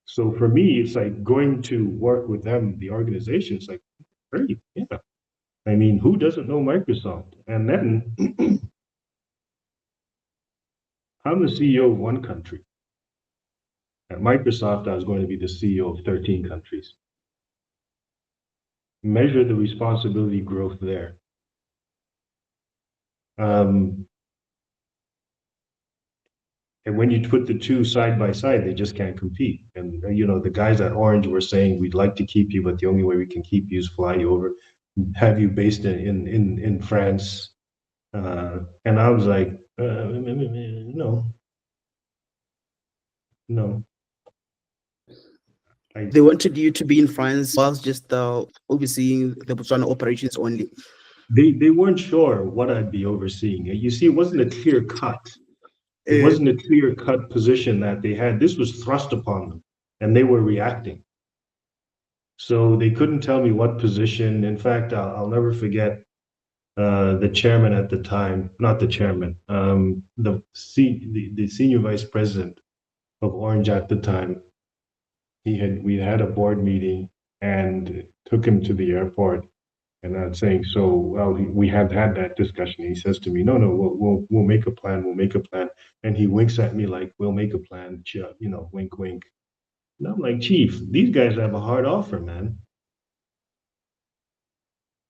So for me, it's like going to work with them, the organization. It's like, great, yeah. I mean, who doesn't know Microsoft? And then I'm the CEO of one country. At Microsoft, I was going to be the CEO of 13 countries. Measure the responsibility growth there. And when you put the two side by side, they just can't compete. And the guys at Orange were saying, we'd like to keep you, but the only way we can keep you is fly you over, have you based in France. And I was like, no. They wanted you to be in France whilst just overseeing the Botswana operations only. They weren't sure what I'd be overseeing. You see, it wasn't a clear cut. It wasn't a clear cut position that they had. This was thrust upon them, and they were reacting. So they couldn't tell me what position. In fact, I'll never forget the chairman at the time, not the chairman, the senior vice president of Orange at the time. We had a board meeting and took him to the airport. And I'm saying, so, well, we had had that discussion. He says to me, no, we'll make a plan. We'll make a plan. And he winks at me like, we'll make a plan, wink, wink. And I'm like, Chief, these guys have a hard offer, man.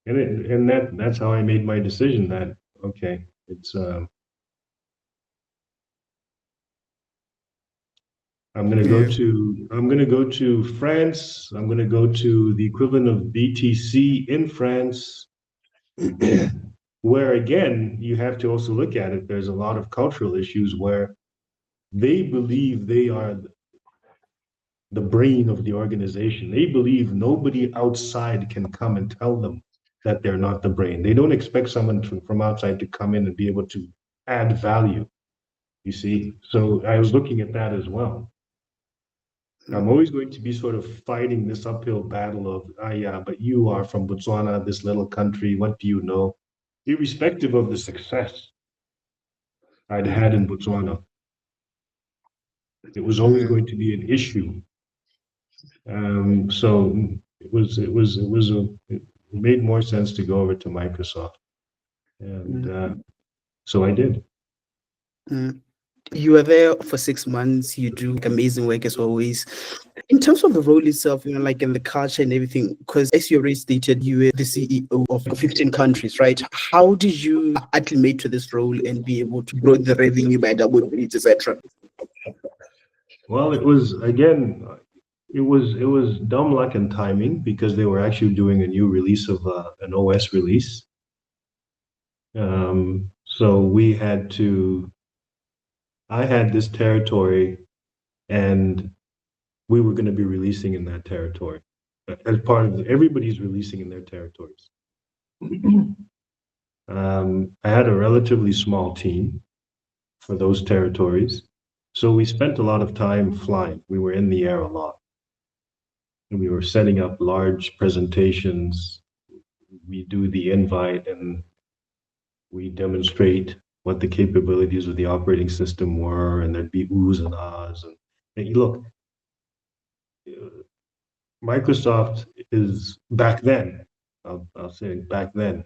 And that's how I made my decision that, okay, I'm gonna go to France. I'm gonna go to the equivalent of BTC in France, where again, you have to also look at it. There's a lot of cultural issues where they believe they are the brain of the organization. They believe nobody outside can come and tell them that they're not the brain. They don't expect someone from outside to come in and be able to add value. You see, so I was looking at that as well. I'm always going to be sort of fighting this uphill battle of, yeah, but you are from Botswana, this little country. What do you know? Irrespective of the success I'd had in Botswana, it was always going to be an issue. So it made more sense to go over to Microsoft, and so I did. You were there for 6 months. You do amazing work as always. In terms of the role itself, like in the culture and everything, because as you already stated, you were the CEO of 15 countries, right? How did you acclimate to this role and be able to grow the revenue by double digits, etc.? Well, it was again, it was dumb luck and timing because they were actually doing a new release of an OS release. So I had this territory, and we were going to be releasing in that territory as part of everybody's releasing in their territories. I had a relatively small team for those territories. So we spent a lot of time flying. We were in the air a lot. And we were setting up large presentations. We do the invite and we demonstrate what the capabilities of the operating system were, and there'd be oohs and ahs. And look, Microsoft is back then, I'll say back then,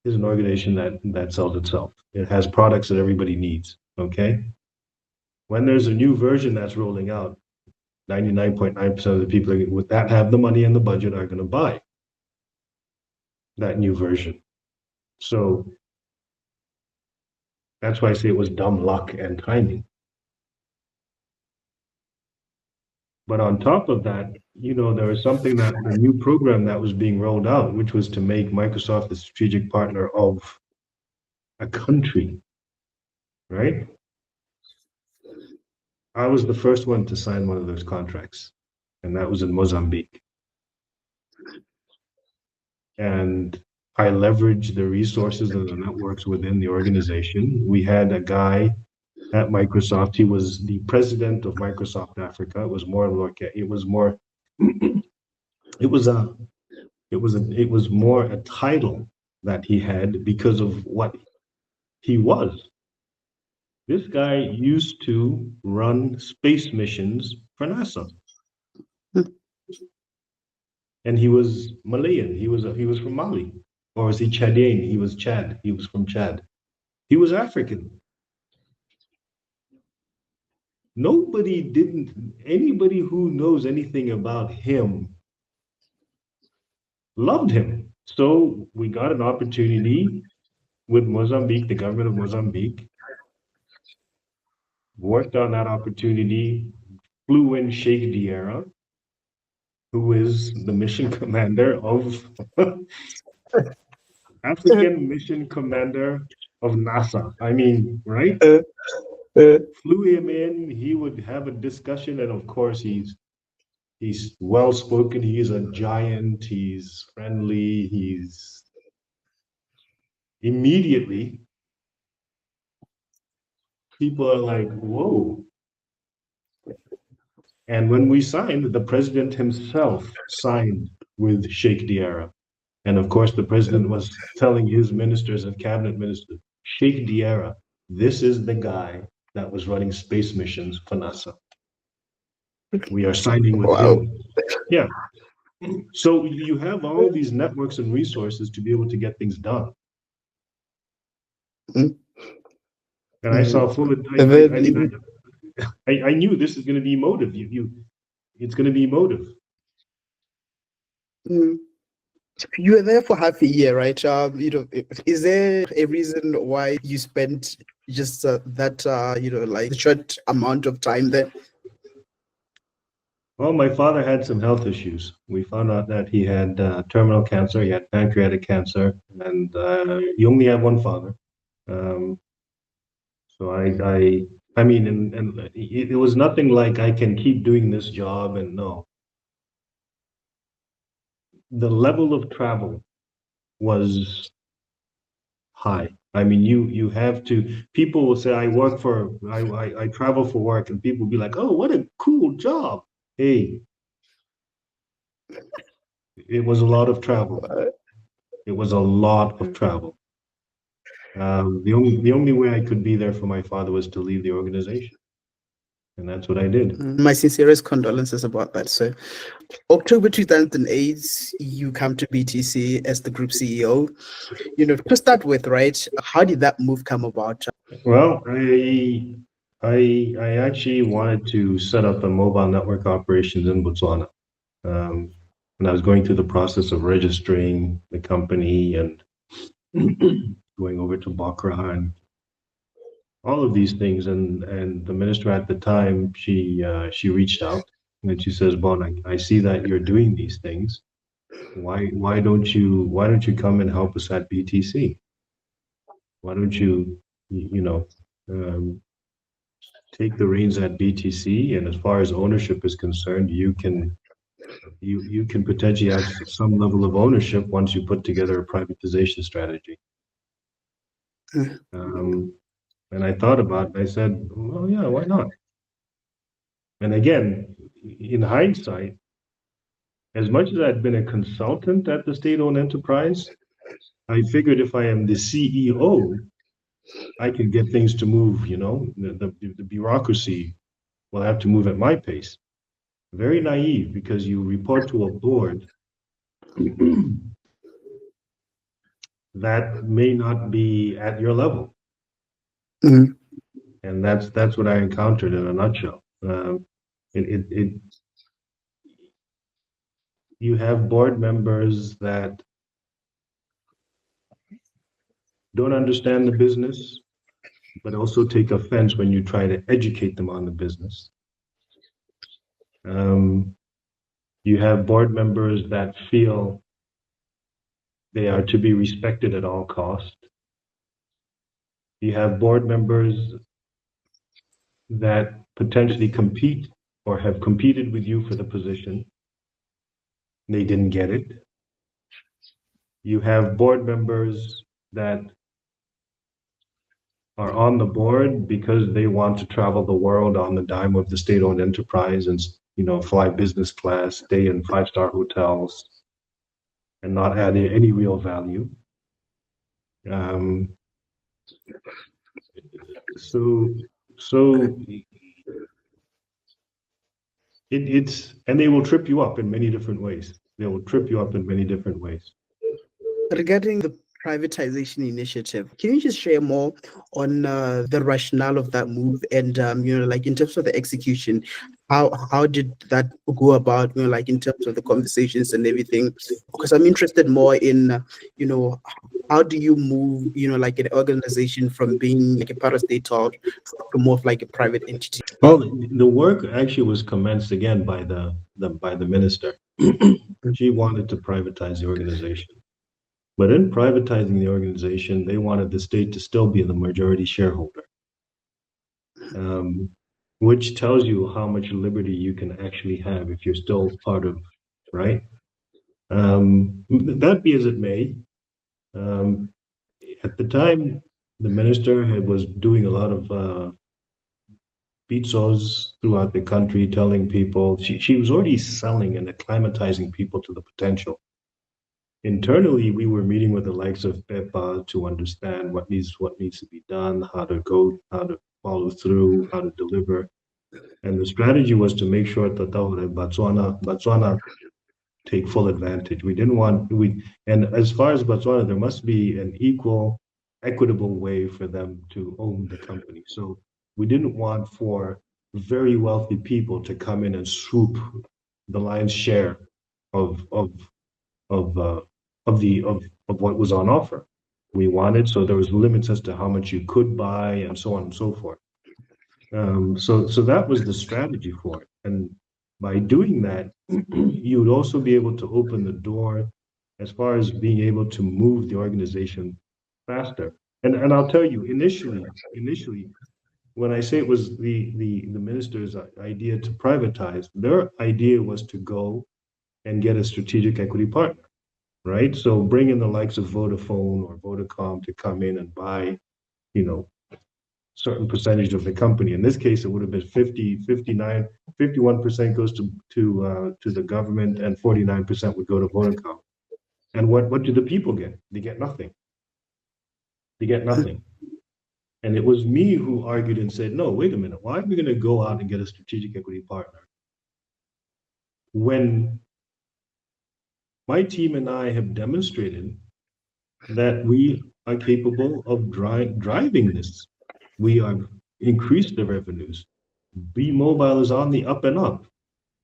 is an organization that sells itself. It has products that everybody needs. Okay. When there's a new version that's rolling out, 99.9% of the people that have the money and the budget are going to buy that new version. So that's why I say it was dumb luck and timing. But on top of that, there was something that the new program that was being rolled out, which was to make Microsoft the strategic partner of a country, right? I was the first one to sign one of those contracts, and that was in Mozambique. And I leveraged the resources and the networks within the organization. We had a guy at Microsoft. He was the president of Microsoft Africa. It was more like it was more it was more a title that he had because of what he was. This guy used to run space missions for NASA. And he was Malayan. He was from Mali. Or was he Chadian? He was Chad. He was from Chad. He was African. Anybody who knows anything about him loved him. So we got an opportunity with Mozambique, the government of Mozambique, worked on that opportunity, flew in Sheikh Diarra, who is the mission commander of African mission commander of NASA. I mean, right? Flew him in, he would have a discussion, and of course he's well spoken, he's a giant, he's friendly, he's immediately people are like, whoa. And when we signed, the president himself signed with Sheikh Diarra. And of course, the president was telling his ministers and cabinet ministers, Sheikh Diarra, this is the guy that was running space missions for NASA. We are signing with him. Yeah. So you have all these networks and resources to be able to get things done. And I saw full. I knew this is going to be emotive. It's going to be emotive. You were there for half a year, right? Is there a reason why you spent just that, like the short amount of time there? Well, my father had some health issues. We found out that he had terminal cancer. He had pancreatic cancer, and he only had one father. So I mean, and it was nothing like I can keep doing this job, and no. The level of travel was high. I mean, you have to. People will say, I travel for work," and people will be like, "Oh, what a cool job!" Hey, it was a lot of travel. It was a lot of travel. The only way I could be there for my father was to leave the organization, and that's what I did. My sincerest condolences about that. So, October 2008, you come to BTC as the group CEO. To start with, right? How did that move come about? Well, I actually wanted to set up a mobile network operations in Botswana. And I was going through the process of registering the company and going over to Bakra and all of these things. And the minister at the time, she reached out and she says, "Bon, I see that you're doing these things. Why don't you come and help us at BTC? Why don't you take the reins at BTC? And as far as ownership is concerned, you can potentially have some level of ownership once you put together a privatization strategy." Mm, And I thought about it. I said, well, yeah, why not? And again, in hindsight, as much as I'd been a consultant at the state-owned enterprise, I figured if I am the CEO, I could get things to move, the bureaucracy will have to move at my pace. Very naive because you report to a board that may not be at your level. mm, And that's what I encountered in a nutshell. It you have board members that don't understand the business, but also take offense when you try to educate them on the business. Um, you have board members that feel they are to be respected at all costs. You have board members that potentially compete or have competed with you for the position. They didn't get it. You have board members that are on the board because they want to travel the world on the dime of the state-owned enterprise and fly business class, stay in five-star hotels, and not add any real value. Um, so so it's and they will trip you up in many different ways. They will trip you up in many different ways. Regarding the privatization initiative, can you just share more on the rationale of that move and like in terms of the execution, how did that go about? Like in terms of the conversations and everything, because I'm interested more in you know how do you move like an organization from being like a parastate to more of like a private entity? Well, the work actually was commenced again by the minister. She wanted to privatize the organization. But in privatizing the organization, they wanted the state to still be the majority shareholder, um, which tells you how much liberty you can actually have if you're still part of, right? That be as it may, um, at the time, the minister was doing a lot of pizzos throughout the country, telling people she was already selling and acclimatizing people to the potential. Internally, we were meeting with the likes of Peppa to understand what needs to be done, how to follow through, how to deliver. And the strategy was to make sure that Botswana take full advantage. We didn't want we and as far as Botswana, there must be an equal, equitable way for them to own the company. So we didn't want for very wealthy people to come in and swoop the lion's share of of of uh, of what was on offer. We wanted so there was limits as to how much you could buy and so on and so forth. So that was the strategy for it. And by doing that, you would also be able to open the door as far as being able to move the organization faster. And I'll tell you, initially, when I say it was the minister's idea to privatize, their idea was to go and get a strategic equity partner, right? So bring in the likes of Vodafone or Vodacom to come in and buy, you know, certain percentage of the company. In this case, it would have been 50, 59, 51% goes to the government and 49% would go to Vodacom. And what do the people get? They get nothing. They get nothing. And it was me who argued and said, no, wait a minute, why are we going to go out and get a strategic equity partner when my team and I have demonstrated that we are capable of driving this. We are increased the revenues. B Mobile is on the up and up.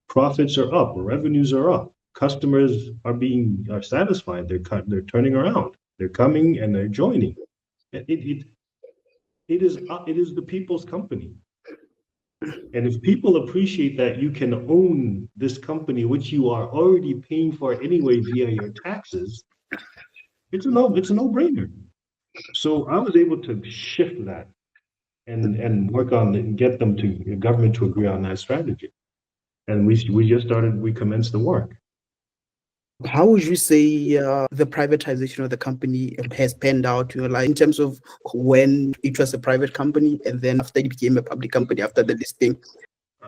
Profits are up, revenues are up. Customers are satisfied. They're turning around. They're coming and they're joining. It is the people's company. And if people appreciate that you can own this company, which you are already paying for anyway via your taxes, it's a no-brainer. So I was able to shift that and work on it and get them to government to agree on that strategy. And we commenced the work. How would you say the privatization of the company has panned out, like in terms of when it was a private company and then after it became a public company after the listing?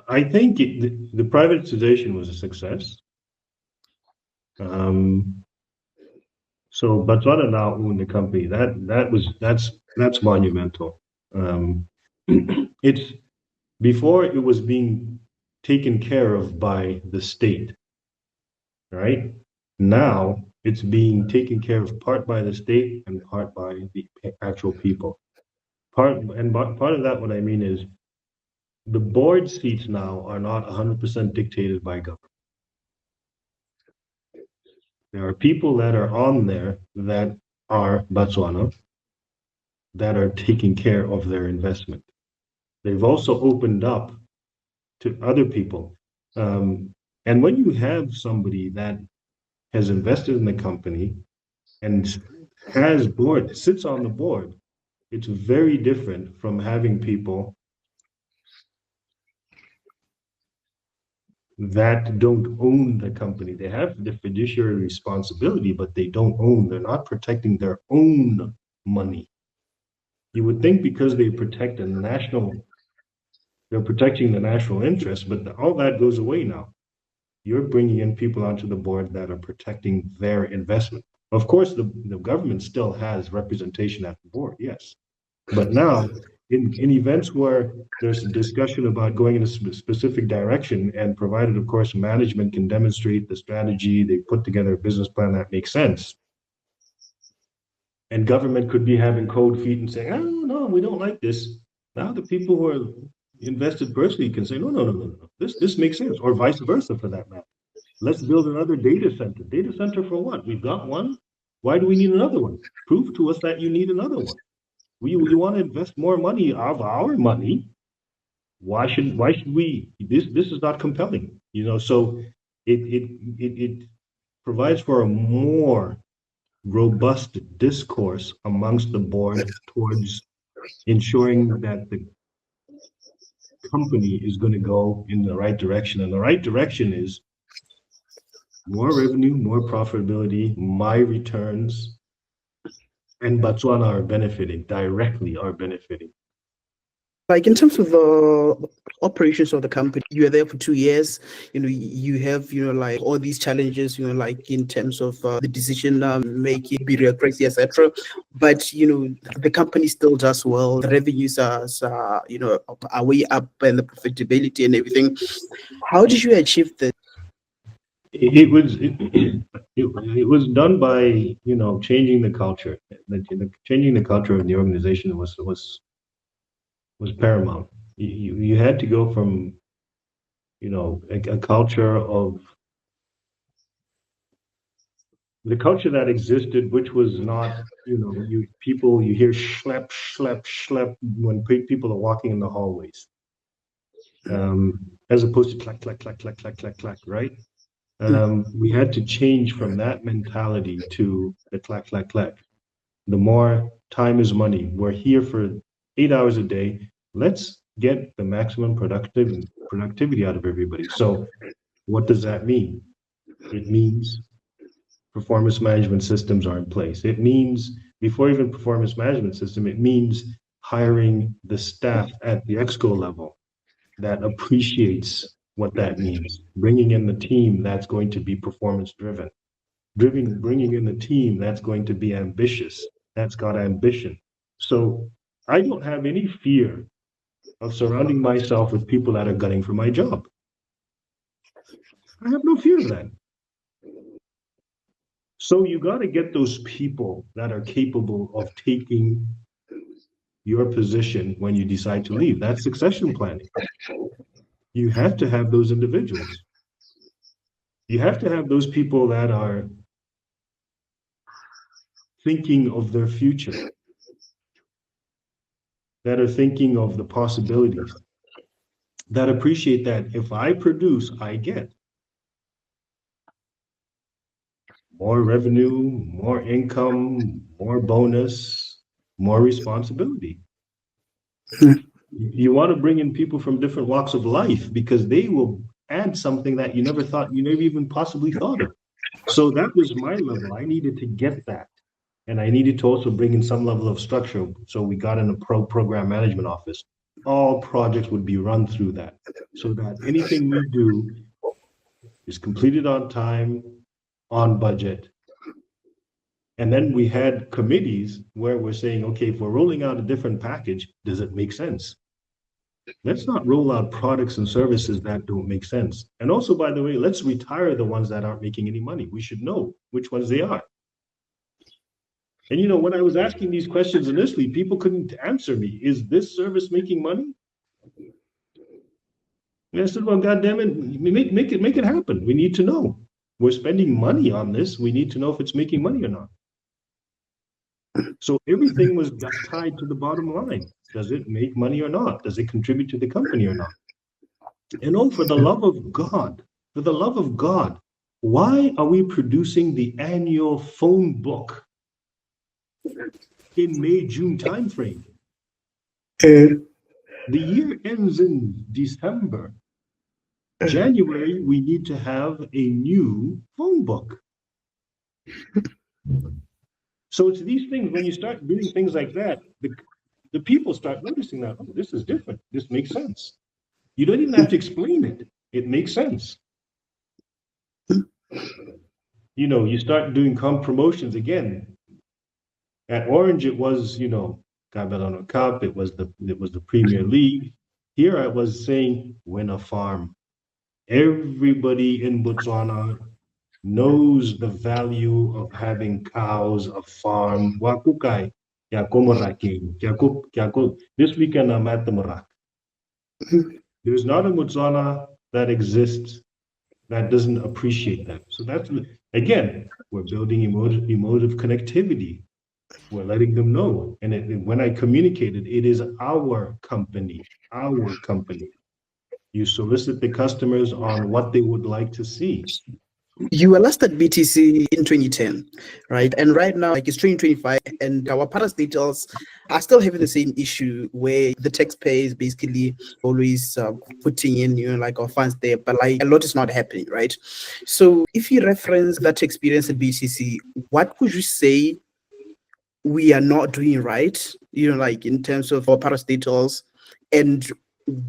I think the privatization was a success. So Botswana now own the company. That's monumental. It's before it was being taken care of by the state, right? Now it's being taken care of part by the state and part by the actual people. Part of that, what I mean is the board seats now are not 100% dictated by government. There are people that are on there that are Botswana that are taking care of their investment. They've also opened up to other people. And when you have somebody that has invested in the company and sits on the board, it's very different from having people that don't own the company. They have the fiduciary responsibility, but they don't own, they're not protecting their own money. You would think because they're protecting the national interest, but all that goes away now. You're bringing in people onto the board that are protecting their investment. Of course, the government still has representation at the board, yes. But now, in events where there's a discussion about going in a specific direction, and provided, of course, management can demonstrate the strategy, they put together a business plan that makes sense, and government could be having cold feet and saying, "Oh no, we don't like this." Now the people who are invested personally can say, "No, no, no, no, no. This makes sense," or vice versa for that matter. Let's build another data center. Data center for what? We've got one. Why do we need another one? Prove to us that you need another one. You want to invest more money of our money. Why should we? This is not compelling. So it provides for a more robust discourse amongst the board towards ensuring that the company is going to go in the right direction. And the right direction is more revenue, more profitability, my returns, and Botswana are benefiting. Like in terms of the operations of the company, you are there for 2 years. You have like all these challenges. Like in terms of the decision making, bureaucracy, etc. But the company still does well. The revenues are way up, and the profitability and everything. How did you achieve this? It was done by changing the culture. Changing the culture of the organization was paramount. You had to go from a culture of the culture that existed, which was not you hear schlep schlep schlep when people are walking in the hallways, as opposed to clack clack clack clack clack clack clack, right? We had to change from that mentality to the clack clack clack. The more time is money. We're here for 8 hours a day. Let's get the maximum productivity out of everybody. So what does that mean? It means performance management systems are in place. It means before even performance management system, it means hiring the staff at the exco level that appreciates what that means. Bringing in the team that's going to be performance driven. Bringing in the team that's going to be ambitious, that's got ambition. So I don't have any fear of surrounding myself with people that are gunning for my job. I have no fear of that. So you got to get those people that are capable of taking your position when you decide to leave. That's succession planning. You have to have those individuals. You have to have those people that are thinking of their future, that are thinking of the possibilities, that appreciate that if I produce, I get more revenue, more income, more bonus, more responsibility. You want to bring in people from different walks of life because they will add something that you never even possibly thought of. So that was my level. I needed to get that. And I needed to also bring in some level of structure. So we got in a program management office. All projects would be run through that so that anything we do is completed on time, on budget. And then we had committees where we're saying, okay, if we're rolling out a different package, does it make sense? Let's not roll out products and services that don't make sense. And also, by the way, let's retire the ones that aren't making any money. We should know which ones they are. And when I was asking these questions initially, people couldn't answer me. Is this service making money? And I said, well, God damn it, make it happen. We need to know. We're spending money on this. We need to know if it's making money or not. So everything was tied to the bottom line. Does it make money or not? Does it contribute to the company or not? And for the love of God, why are we producing the annual phone book in May, June timeframe? The year ends in December. January, we need to have a new phone book. So it's these things, when you start doing things like that, the people start noticing that, oh, this is different. This makes sense. You don't even have to explain it. It makes sense. You start doing promotions again. At Orange, it was, Cabelano Cup. It was the Premier League. Here I was saying, win a farm. Everybody in Botswana knows the value of having cows, a farm. Wakukai, this weekend I'm at the Morak. There's not a Motswana that exists that doesn't appreciate that. So that's, again, we're building emotive connectivity. We're letting them know. And when I communicated, it is our company. You solicit the customers on what they would like to see. You were last at BTC in 2010, right? And right now, it's 2025, and our parastatals are still having the same issue where the taxpayer is basically always putting in, our funds there, but a lot is not happening, right? So if you reference that experience at BTC, what would you say we are not doing right, in terms of our parastatals, and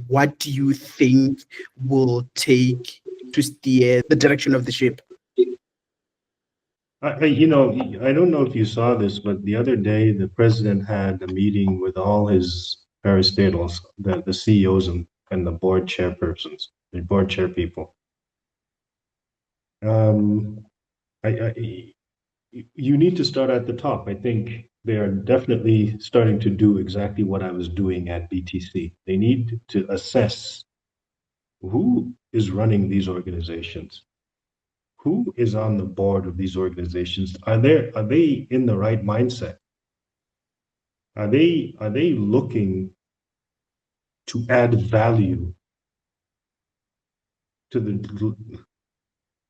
what do you think will take to steer the direction of the ship? I don't know if you saw this, but the other day the president had a meeting with all his parastatals, the CEOs and the board chairpersons, the board chair people. You need to start at the top. I think they are definitely starting to do exactly what I was doing at BTC. They need to assess who is running these organizations. Who is on the board of these organizations? Are they in the right mindset? Are they looking to add value to the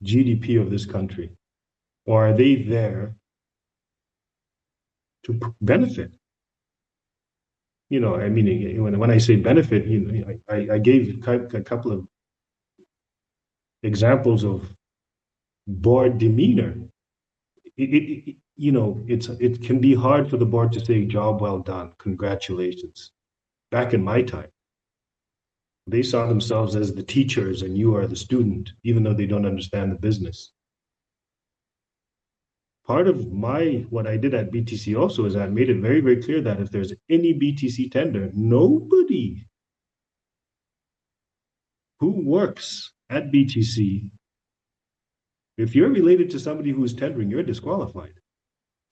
GDP of this country? Or are they there to benefit? I mean, when I say benefit, I gave a couple of examples of board demeanor. It can be hard for the board to say, job well done, congratulations. Back in my time, they saw themselves as the teachers and you are the student, even though they don't understand the business. Part of what I did at BTC also is I made it very, very clear that if there's any BTC tender, nobody who works at BTC, if you're related to somebody who's tendering, you're disqualified.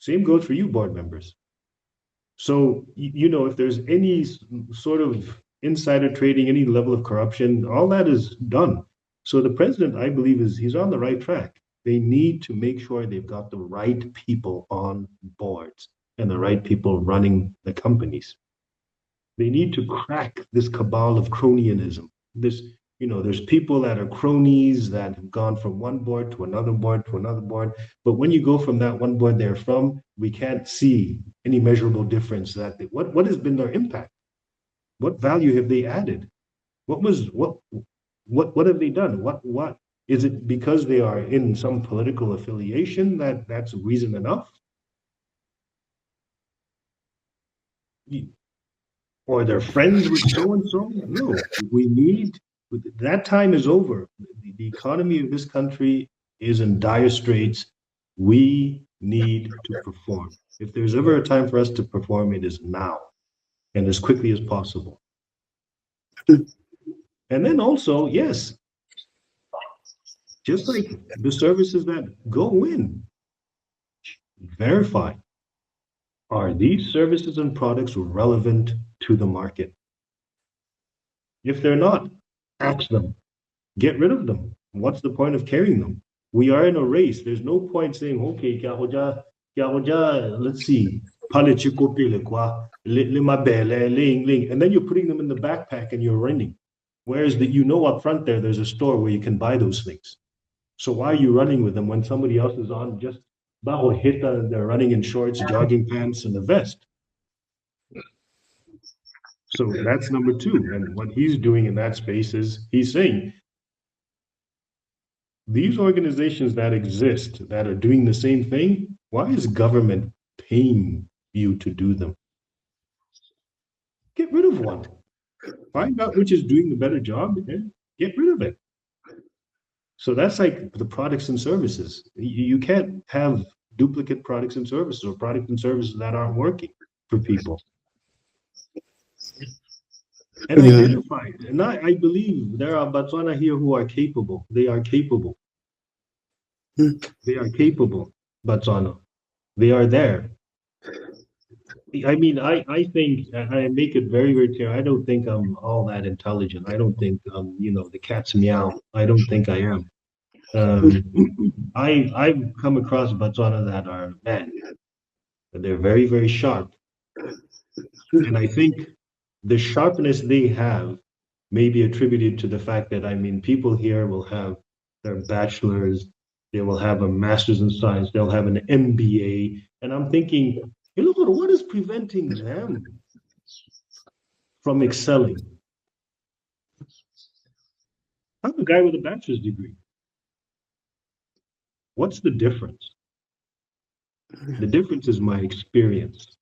Same goes for you, board members. So, if there's any sort of insider trading, any level of corruption, all that is done. So the president, I believe, he's on the right track. They need to make sure they've got the right people on boards and the right people running the companies. They need to crack this cabal of cronyism. There's people that are cronies that have gone from one board to another board to another board. But when you go from that one board they're from, we can't see any measurable difference. What has been their impact? What value have they added? What have they done? What Is it because they are in some political affiliation that's reason enough? Or they're friends with so and so? No, we need that time is over. The economy of this country is in dire straits. We need to perform. If there's ever a time for us to perform, it is now and as quickly as possible. And then also, yes, just like the services that go in, verify, are these services and products relevant to the market? If they're not, axe them, get rid of them. What's the point of carrying them? We are in a race. There's no point saying, okay, let's see, and then you're putting them in the backpack and you're running. Whereas up front there's a store where you can buy those things. So why are you running with them when somebody else is on just bajo hita and they're running in shorts, jogging pants, and a vest? So that's number two. And what he's doing in that space is he's saying these organizations that exist that are doing the same thing, why is government paying you to do them? Get rid of one. Find out which is doing the better job and get rid of it. So that's like the products and services. You can't have duplicate products and services or products and services that aren't working for people. And identify. And I believe there are Botswana here who are capable. They are capable. They are capable, Botswana. They are there. I mean, I think I make it very, very clear. I don't think I'm all that intelligent. I don't think the cat's meow. I don't think I am. I've come across Botswana that are they're very, very sharp. And I think the sharpness they have may be attributed to the fact that people here will have their bachelor's, they will have a master's in science, they'll have an MBA, and I'm thinking, look, what is preventing them from excelling? I'm a guy with a bachelor's degree. What's the difference? The difference is my experience.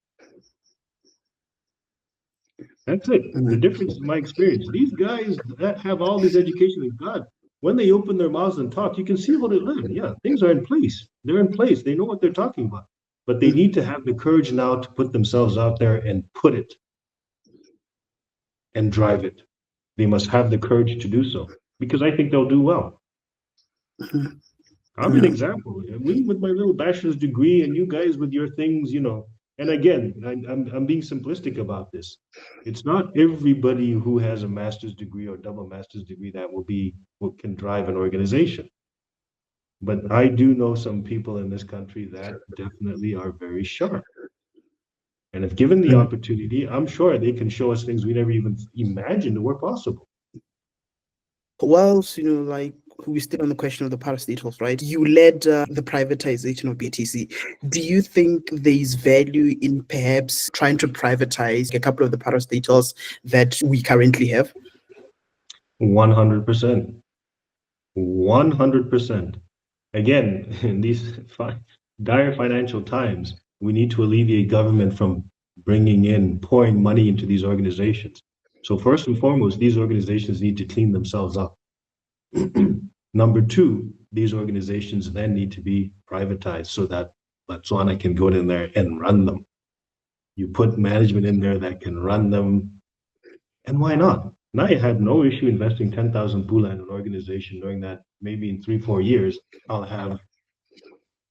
That's it. The difference is my experience. These guys that have all this education in God, when they open their mouths and talk, you can see how they live. Yeah, things are in place. They're in place. They know what they're talking about. But they need to have the courage now to put themselves out there and put it and drive it. They must have the courage to do so because I think they'll do well. I'm an example. Me with my little bachelor's degree and you guys with your things, And again, I'm being simplistic about this. It's not everybody who has a master's degree or double master's degree that what can drive an organization. But I do know some people in this country that definitely are very sharp. And if given the opportunity, I'm sure they can show us things we never even imagined were possible. Whilst, we still on the question of the parastatals, right? You led the privatization of BTC. Do you think there is value in perhaps trying to privatize a couple of the parastatals that we currently have? 100%. 100%. Again, in these dire financial times, we need to alleviate government from pouring money into these organizations. So first and foremost, these organizations need to clean themselves up. Number two, these organizations then need to be privatized so that Botswana can go in there and run them. You put management in there that can run them. And why not? Now I had no issue investing 10,000 pula in an organization, knowing that maybe in 3-4 years, I'll have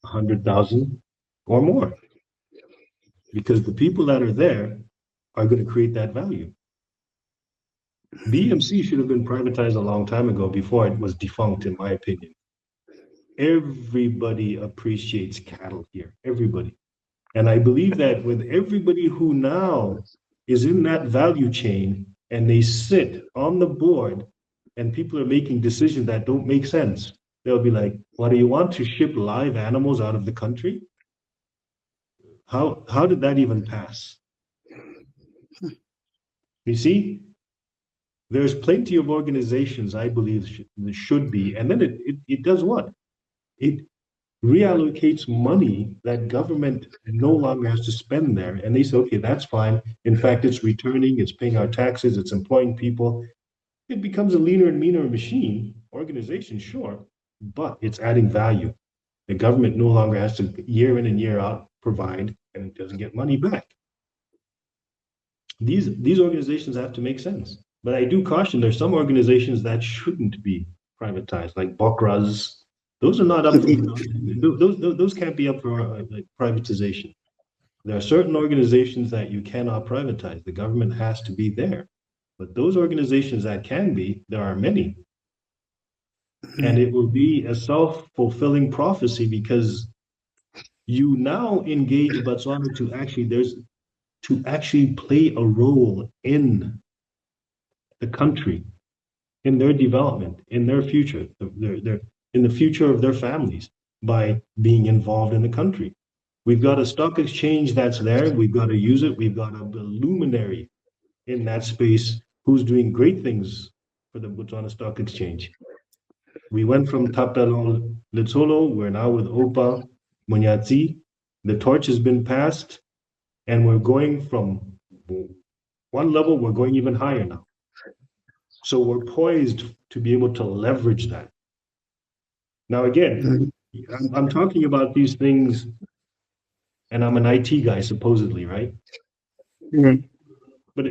100,000 or more. Because the people that are there are going to create that value. BMC should have been privatized a long time ago before it was defunct, in my opinion. Everybody appreciates cattle here, everybody. And I believe that with everybody who now is in that value chain and they sit on the board and people are making decisions that don't make sense, they'll be like, what, do you want to ship live animals out of the country? How did that even pass? You see? There's plenty of organizations I believe should be, and then it does what? It reallocates money that government no longer has to spend there. And they say, okay, that's fine. In fact, it's returning, it's paying our taxes, it's employing people. It becomes a leaner and meaner machine, organization, sure, but it's adding value. The government no longer has to year in and year out provide, and it doesn't get money back. These organizations have to make sense. But I do caution there's some organizations that shouldn't be privatized, like Bokras. Those are not up for those can't be up for like privatization. There are certain organizations that you cannot privatize. The government has to be there. But those organizations that can be, there are many. And it will be a self-fulfilling prophecy because you now engage Botswana to actually play a role in the country, in their development, in their future, in the future of their families by being involved in the country. We've got a stock exchange that's there. We've got to use it. We've got a luminary in that space who's doing great things for the Botswana Stock Exchange. We went from Thapelo Lippe, we're now with Opa Monyati. The torch has been passed, and we're going from one level, we're going even higher now. So we're poised to be able to leverage that. Now, again, I'm talking about these things, and I'm an IT guy, supposedly, right? But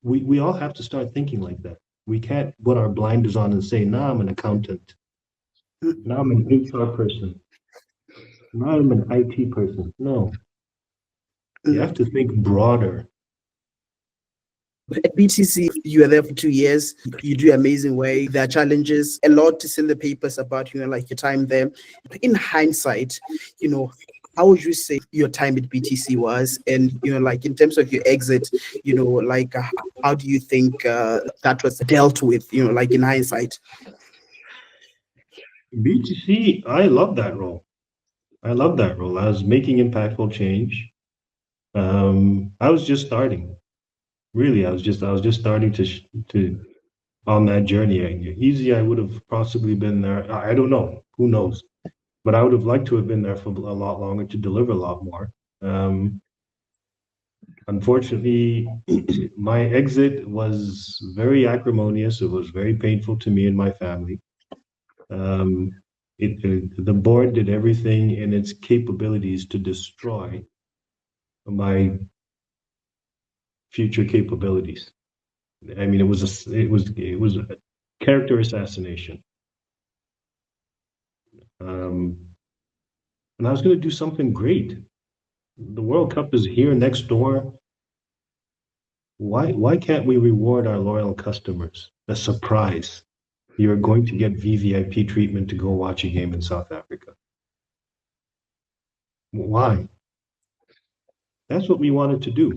we all have to start thinking like that. We can't put our blinders on and say, nah, I'm an accountant. Now I'm an HR person. Now I'm an IT person. No. You have to think broader. At BTC, you are there for 2 years. You do amazing work. There are challenges, a lot to see in the papers about, like your time there. In hindsight, how would you say your time at BTC was? And, like in terms of your exit, like how do you think that was dealt with, like in hindsight? BTC, I love that role. I love that role. I was making impactful change. I was just starting. Really, I was just starting to on that journey. Easy, I would have possibly been there. I don't know. Who knows? But I would have liked to have been there for a lot longer to deliver a lot more. Unfortunately, my exit was very acrimonious. It was very painful to me and my family. The board did everything in its capabilities to destroy my future capabilities. I mean, it was a character assassination. And I was going to do something great. The World Cup is here next door. Why can't we reward our loyal customers? A surprise. You're going to get VVIP treatment to go watch a game in South Africa. Why? That's what we wanted to do.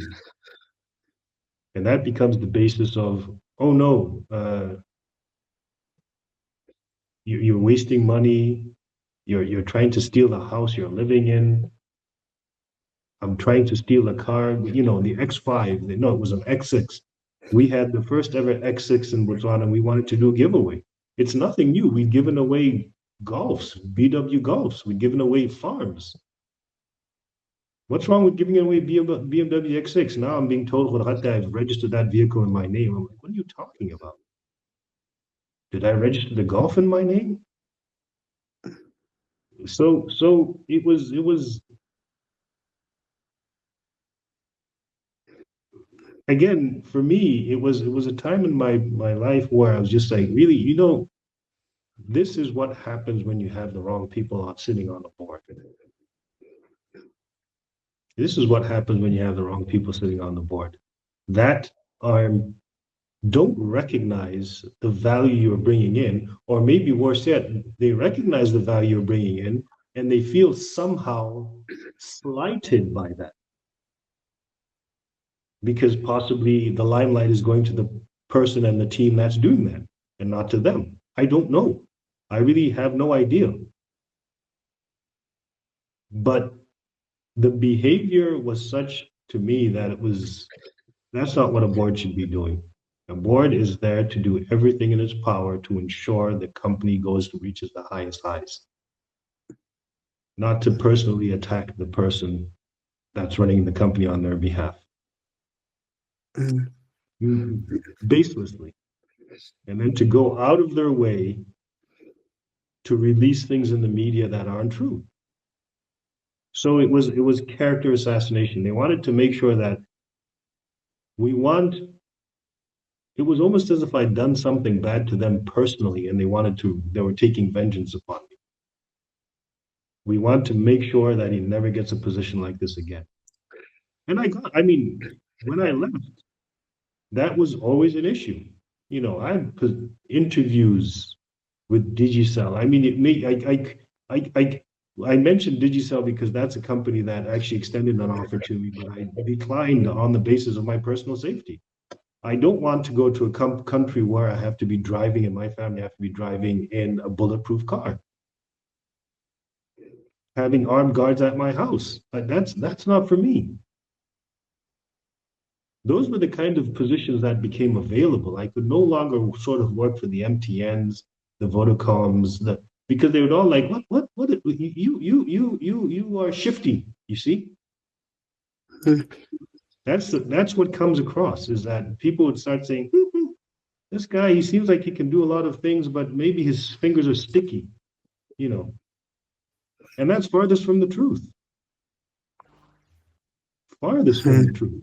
And that becomes the basis of, oh no, you're wasting money. You're trying to steal the house you're living in. I'm trying to steal a car. The X5. No, it was an X6. We had the first ever X6 in Botswana. We wanted to do a giveaway. It's nothing new. We'd given away Golfs, BW Golfs. We'd given away farms. What's wrong with giving away BMW X6? Now I'm being told I've registered that vehicle in my name. I'm like, what are you talking about? Did I register the Golf in my name? So it was again, for me, it was a time in my life where I was just like, really, this is what happens when you have the wrong people sitting on the board. This is what happens when you have the wrong people sitting on the board that don't recognize the value you're bringing in, or maybe worse yet, they recognize the value you're bringing in and they feel somehow slighted by that because possibly the limelight is going to the person and the team that's doing that and not to them. I don't know. I really have no idea. But the behavior was such to me that that's not what a board should be doing. A board is there to do everything in its power to ensure the company reaches the highest highs, not to personally attack the person that's running the company on their behalf. Mm. Baselessly. And then to go out of their way to release things in the media that aren't true. So it was character assassination. They wanted to make sure that it was almost as if I'd done something bad to them personally, and they were taking vengeance upon me. We want to make sure that he never gets a position like this again. And when I left, that was always an issue. I had interviews with Digicel. I mean, I mentioned Digicel because that's a company that actually extended an offer to me, but I declined on the basis of my personal safety. I don't want to go to a country where I have to be driving and my family have to be driving in a bulletproof car, having armed guards at my house. That's not for me. Those were the kind of positions that became available. I could no longer sort of work for the MTNs, the Vodacoms, because they would all like, what, you are shifty, you see? Mm. That's what comes across, is that people would start saying, this guy, he seems like he can do a lot of things, but maybe his fingers are sticky, and that's farthest from the truth. Farthest from the Mm. truth.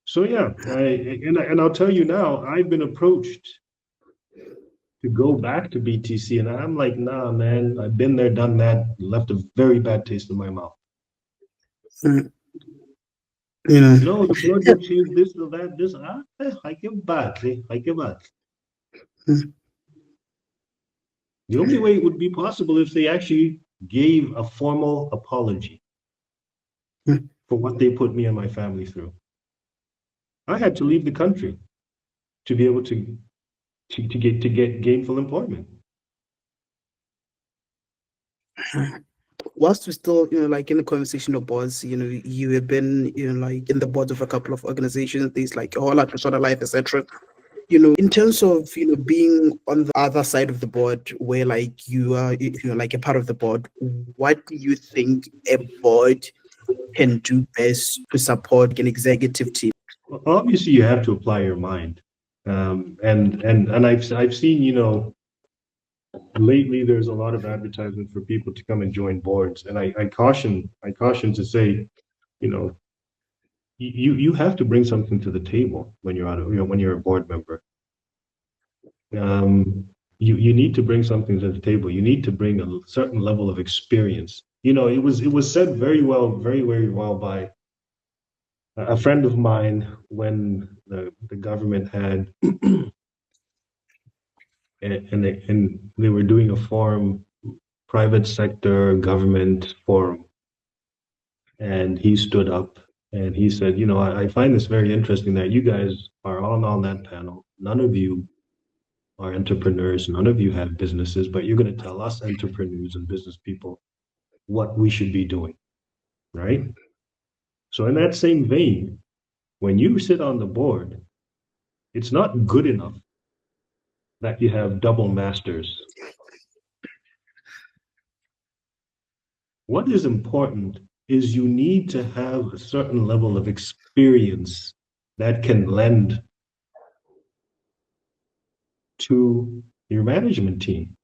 So yeah, and I'll tell you now, I've been approached to go back to BTC, and I'm like, nah, man, I've been there, done that, left a very bad taste in my mouth. Mm. No, the board will change this or that, this. I give back, I give back. Mm. The only way it would be possible if they actually gave a formal apology Mm. for what they put me and my family through. I had to leave the country to be able to get gainful employment. Whilst we're still, like in the conversation of boards, you have been, like in the boards of a couple of organizations, things like All Out Botswana Life, etc. In terms of, being on the other side of the board where like you are, like a part of the board, what do you think a board can do best to support an executive team? Well, obviously, you have to apply your mind, and I've seen, lately there's a lot of advertisement for people to come and join boards, and I caution to say, you know, you have to bring something to the table when when you're a board member. You need to bring something to the table. You need to bring a certain level of experience. It was said very, very well by a friend of mine when the government had and they were doing a forum, private sector government forum, and he stood up and he said, I find this very interesting that you guys are all on that panel. None of you are entrepreneurs, none of you have businesses, but you're going to tell us entrepreneurs and business people what we should be doing, right? So in that same vein, when you sit on the board, it's not good enough that you have double masters. What is important is you need to have a certain level of experience that can lend to your management team.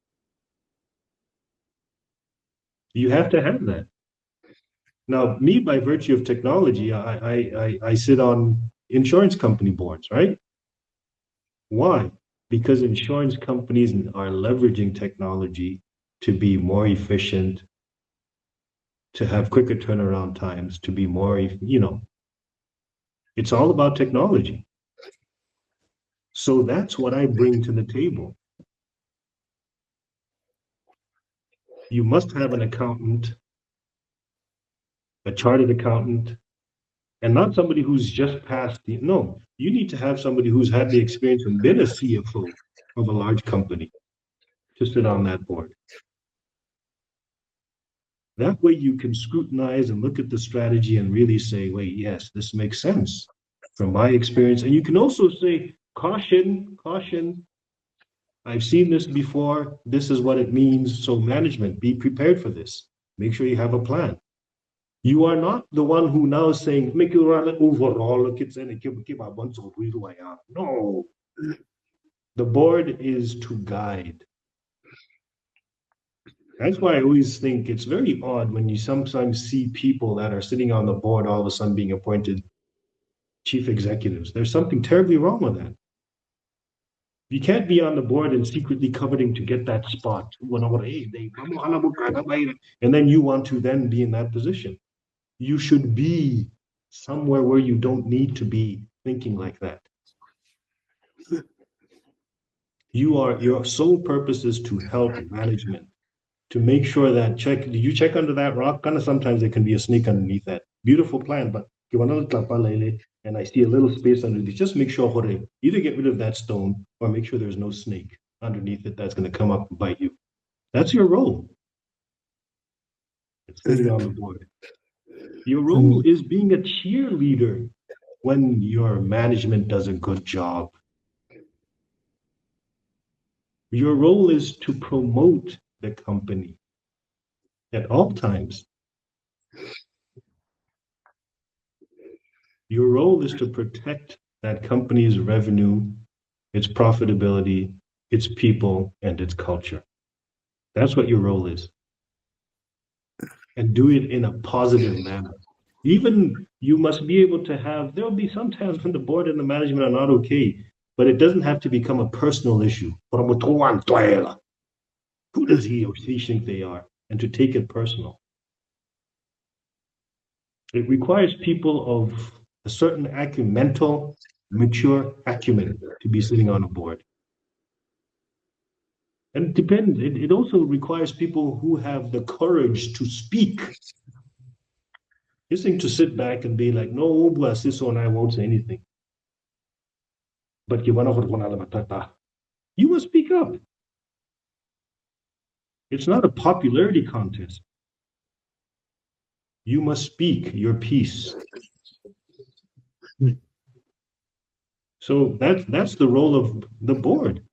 You have to have that. Now, me, by virtue of technology, I sit on insurance company boards, right? Why? Because insurance companies are leveraging technology to be more efficient, to have quicker turnaround times, to be more, it's all about technology. So that's what I bring to the table. You must have an accountant, a chartered accountant, and not somebody who's just passed no, you need to have somebody who's had the experience and been a CFO of a large company to sit on that board. That way you can scrutinize and look at the strategy and really say, wait, yes, this makes sense from my experience. And you can also say, Caution, caution. I've seen this before. This is what it means. So management, be prepared for this. Make sure you have a plan. You are not the one who now is saying, make you run overall. No, the board is to guide. That's why I always think it's very odd when you sometimes see people that are sitting on the board all of a sudden being appointed chief executives. There's something terribly wrong with that. You can't be on the board and secretly coveting to get that spot. And then you want to then be in that position. You should be somewhere where you don't need to be thinking like that. Your sole purpose is to help management, to make sure that do you check under that rock? Kind of sometimes there can be a snake underneath that. Beautiful plan, but and I see a little space underneath. Just make sure either get rid of that stone or make sure there's no snake underneath it that's going to come up and bite you. That's your role. It's sitting on the board. Your role is being a cheerleader when your management does a good job. Your role is to promote the company at all times. Your role is to protect that company's revenue, its profitability, its people, and its culture. That's what your role is. And do it in a positive manner. Even you must be able to there'll be sometimes when the board and the management are not okay, but it doesn't have to become a personal issue. Who does he or she think they are? And to take it personal. It requires people of a certain mental, mature acumen to be sitting on a board. And it depends. It also requires people who have the courage to speak. This thing to sit back and be like, no, Siso and I won't say anything. But you must speak up. It's not a popularity contest. You must speak your piece. So that's the role of the board.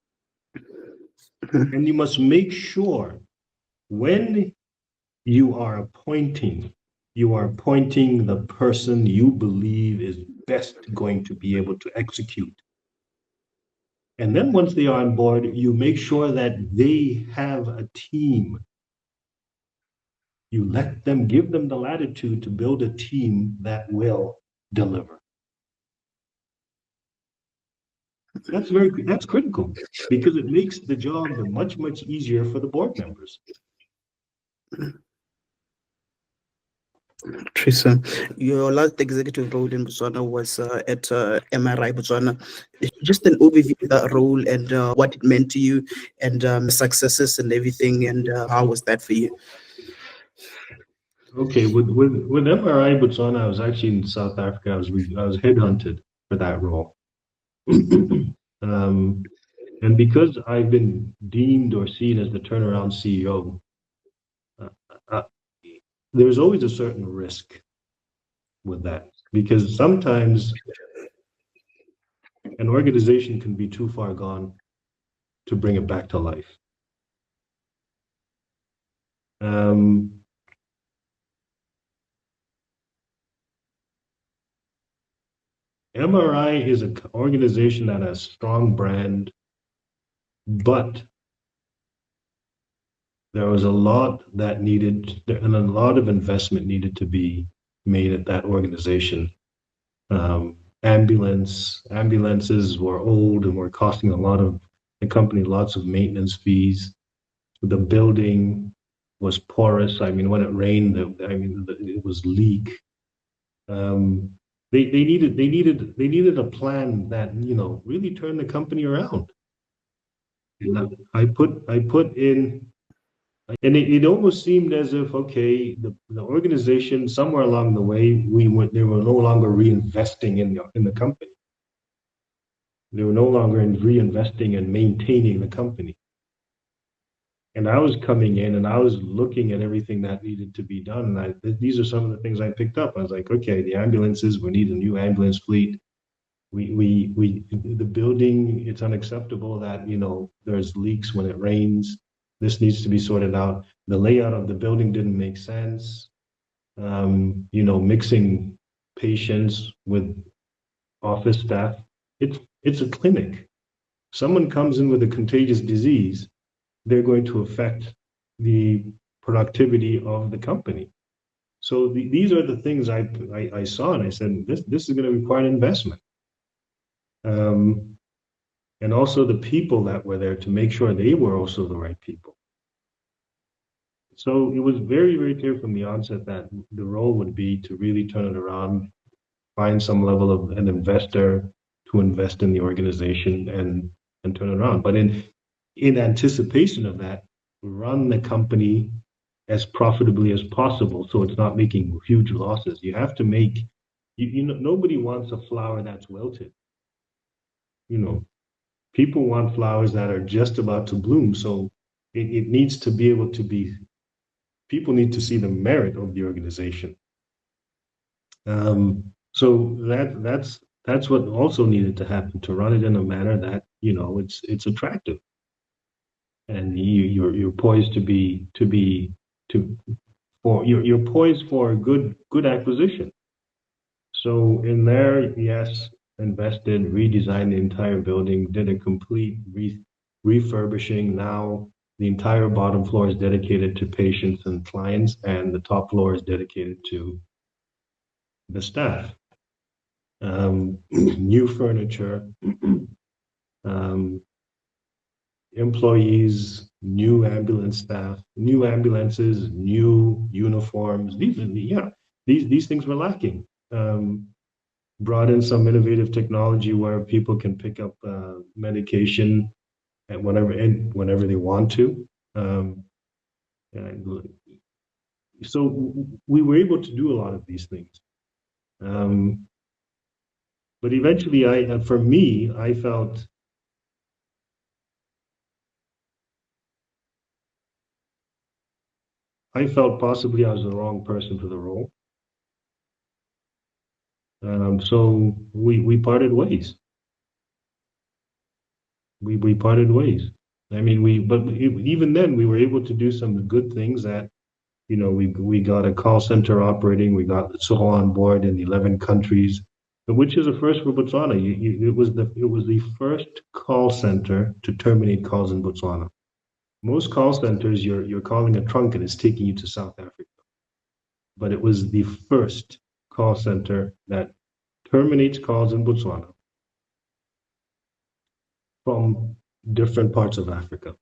And you must make sure when you are appointing the person you believe is best going to be able to execute. And then once they are on board, you make sure that they have a team. You give them the latitude to build a team that will deliver. That's critical because it makes the job much, much easier for the board members. Teresa, your last executive role in Botswana was at MRI Botswana. Just an overview of that role and what it meant to you and successes and everything, and how was that for you? Okay, with MRI Botswana, I was actually in South Africa. I was headhunted for that role. And because I've been deemed or seen as the turnaround CEO, there's always a certain risk with that because sometimes an organization can be too far gone to bring it back to life. MRI is an organization that has strong brand, but there was a lot that needed, and a lot of investment needed to be made at that organization. Ambulances were old and were costing the company lots of maintenance fees. The building was porous. I mean, when it rained, it was leak. They needed a plan that really turned the company around. And I put in. And it almost seemed as if, okay, the organization somewhere along the way, they were no longer reinvesting in the company. They were no longer reinvesting and maintaining the company. And I was coming in and I was looking at everything that needed to be done. And these are some of the things I picked up. I was like, okay, the ambulances, we need a new ambulance fleet. The building, it's unacceptable that, there's leaks when it rains. This needs to be sorted out. The layout of the building didn't make sense. Mixing patients with office staff. It's a clinic. Someone comes in with a contagious disease, they're going to affect the productivity of the company. So these are the things I saw, and I said, this is going to require investment. And also the people that were there to make sure they were also the right people. So it was very, very clear from the onset that the role would be to really turn it around, find some level of an investor to invest in the organization and turn it around. But in anticipation of that, run the company as profitably as possible so it's not making huge losses. You have to make, nobody wants a flower that's wilted. People want flowers that are just about to bloom. So it needs to be able to be, people need to see the merit of the organization. So that's what also needed to happen, to run it in a manner that, it's attractive. And you're poised you're poised for a good acquisition. So in there, yes, invested, redesigned the entire building, did a complete refurbishing. Now the entire bottom floor is dedicated to patients and clients, and the top floor is dedicated to the staff. New furniture, employees, new ambulance staff, new ambulances, new uniforms. These things were lacking. Brought in some innovative technology where people can pick up medication at whenever they want to. So we were able to do a lot of these things. But eventually, for me, I felt possibly I was the wrong person for the role. So we parted ways. We parted ways. I mean, even then we were able to do some good things that, we got a call center operating. We got SOHO on board in 11 countries, which is a first for Botswana. It was the first call center to terminate calls in Botswana. Most call centers, you're calling a trunk and it's taking you to South Africa. But it was the first call center that terminates calls in Botswana from different parts of Africa.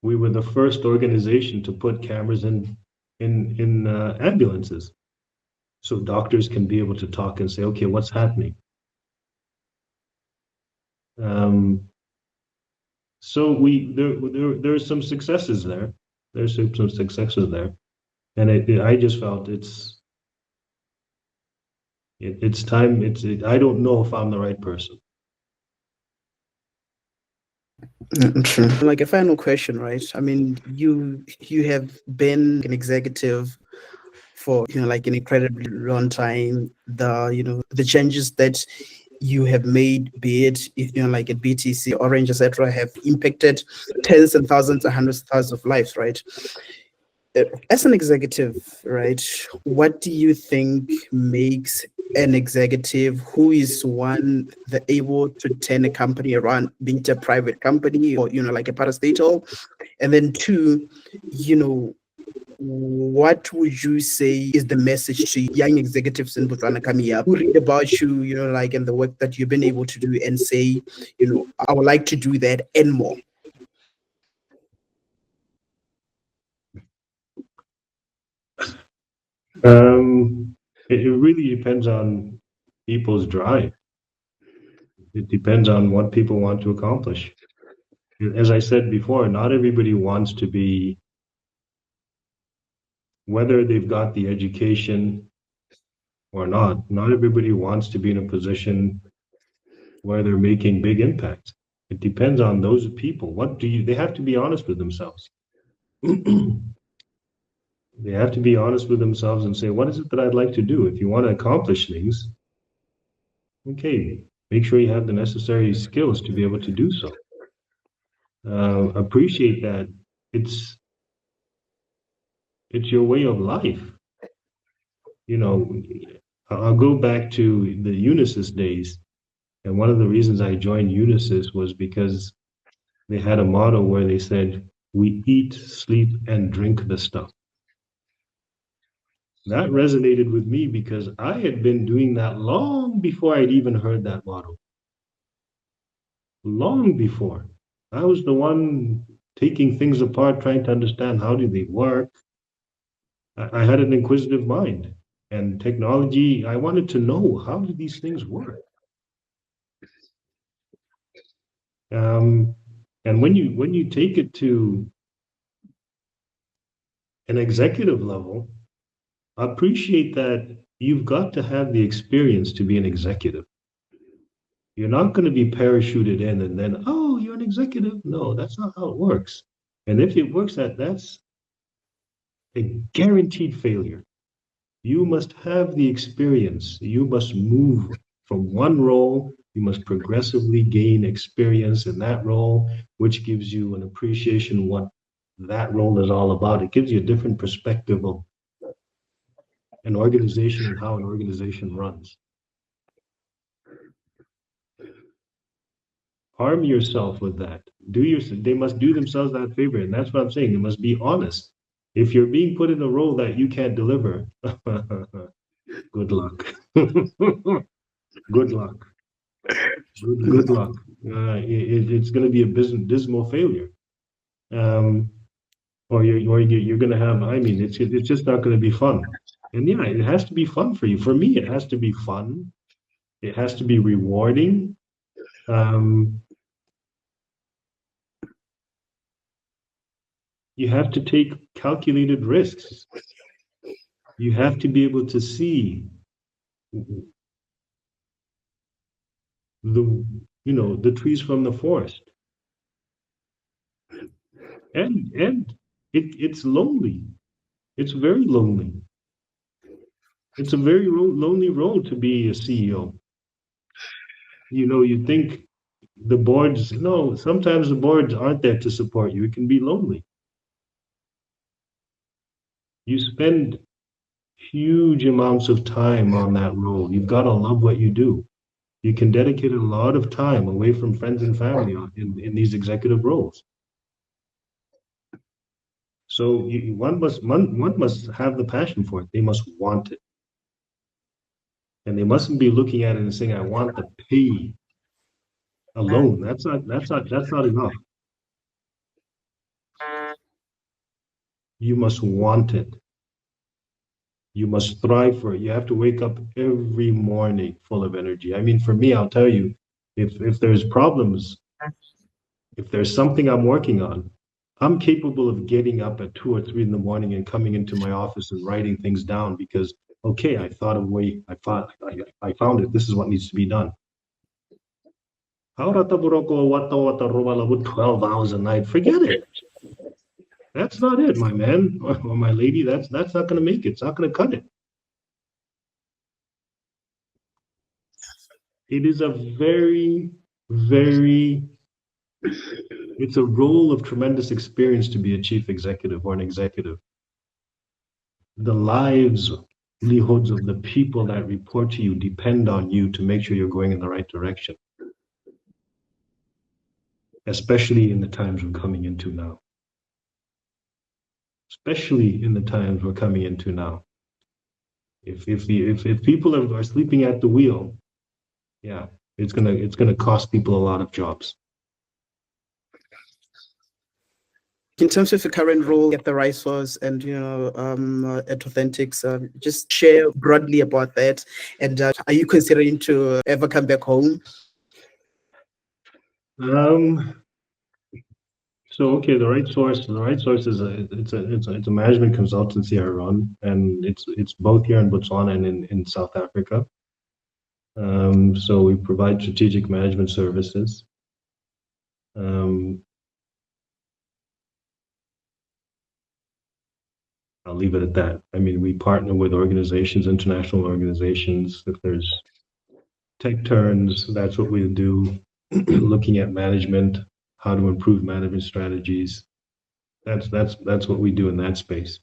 We were the first organization to put cameras in ambulances, so doctors can be able to talk and say, okay, what's happening? So there's some successes there. There's some successes there, and I just felt it's time. I don't know if I'm the right person. True. Like a final question, right? I mean, you have been an executive for like an incredibly long time. The changes that you have made, be it like at BTC, Orange, etc., have impacted tens and thousands and hundreds of thousands of lives, right? As an executive, right, what do you think makes an executive who is one that able to turn a company around, be it a private company or like a parastatal, and then two, what would you say is the message to young executives in Botswana coming up who read about you, like, and the work that you've been able to do and say, I would like to do that and more? It really depends on people's drive. It depends on what people want to accomplish. As I said before, not everybody wants to be, whether they've got the education or not everybody wants to be in a position where they're making big impacts. It depends on those people. They have to be honest with themselves. They have to be honest with themselves and say, what is it that I'd like to do? If you want to accomplish things, okay, make sure you have the necessary skills to be able to do so. Appreciate that it's your way of life. You know, I'll go back to the Unisys days, and one of the reasons I joined Unisys was because they had a motto where they said, "We eat, sleep, and drink the stuff." That resonated with me because I had been doing that long before I'd even heard that motto. Long before. I was the one taking things apart, trying to understand how do they work. I had an inquisitive mind, and technology, I wanted to know how do these things work. And when you take it to an executive level, appreciate that you've got to have the experience to be an executive. You're not going to be parachuted in and then, oh, you're an executive. No, that's not how it works. And if it works, that's a guaranteed failure. You must have the experience. You must move from one role. You must progressively gain experience in that role, which gives you an appreciation what that role is all about. It gives you a different perspective of an organization and how an organization runs. Arm yourself with that. They must do themselves that favor, and that's what I'm saying. They must be honest. If you're being put in a role that you can't deliver, good luck. Good luck. Good luck. It's going to be a dismal failure. Or you're going to have. I mean, it's just not going to be fun. And yeah, it has to be fun for you. For me, it has to be fun. It has to be rewarding. You have to take calculated risks. You have to be able to see the trees from the forest. And it's lonely. It's very lonely. It's a very lonely role to be a CEO. You think the boards, no, sometimes the boards aren't there to support you. It can be lonely. You spend huge amounts of time on that role. You've got to love what you do. You can dedicate a lot of time away from friends and family in these executive roles. So one must have the passion for it. They must want it, and they mustn't be looking at it and saying, "I want the pay alone." That's not enough. You must want it. You must strive for it. You have to wake up every morning full of energy. I mean, for me, I'll tell you, if there's problems, if there's something I'm working on, I'm capable of getting up at 2 or 3 in the morning and coming into my office and writing things down because, okay, I thought of a way, I found it. This is what needs to be done. How 12 hours a night? Forget it. That's not it, my man or my lady. That's not going to make it. It's not going to cut it. It is a very, very, it's a role of tremendous experience to be a chief executive or an executive. The livelihoods of the people that report to you depend on you to make sure you're going in the right direction, especially in the times we're coming into now. Especially in the times we're coming into now. If people are sleeping at the wheel, yeah, it's gonna cost people a lot of jobs. In terms of your current role at the RightSource and at Authentics, just share broadly about that. And are you considering to ever come back home? So okay, the RightSource is a management consultancy I run, and it's both here in Botswana and in South Africa. So we provide strategic management services. I'll leave it at that. I mean, we partner with organizations, international organizations. If there's tech turns, that's what we do. Looking at management, how to improve management strategies. That's what we do in that space.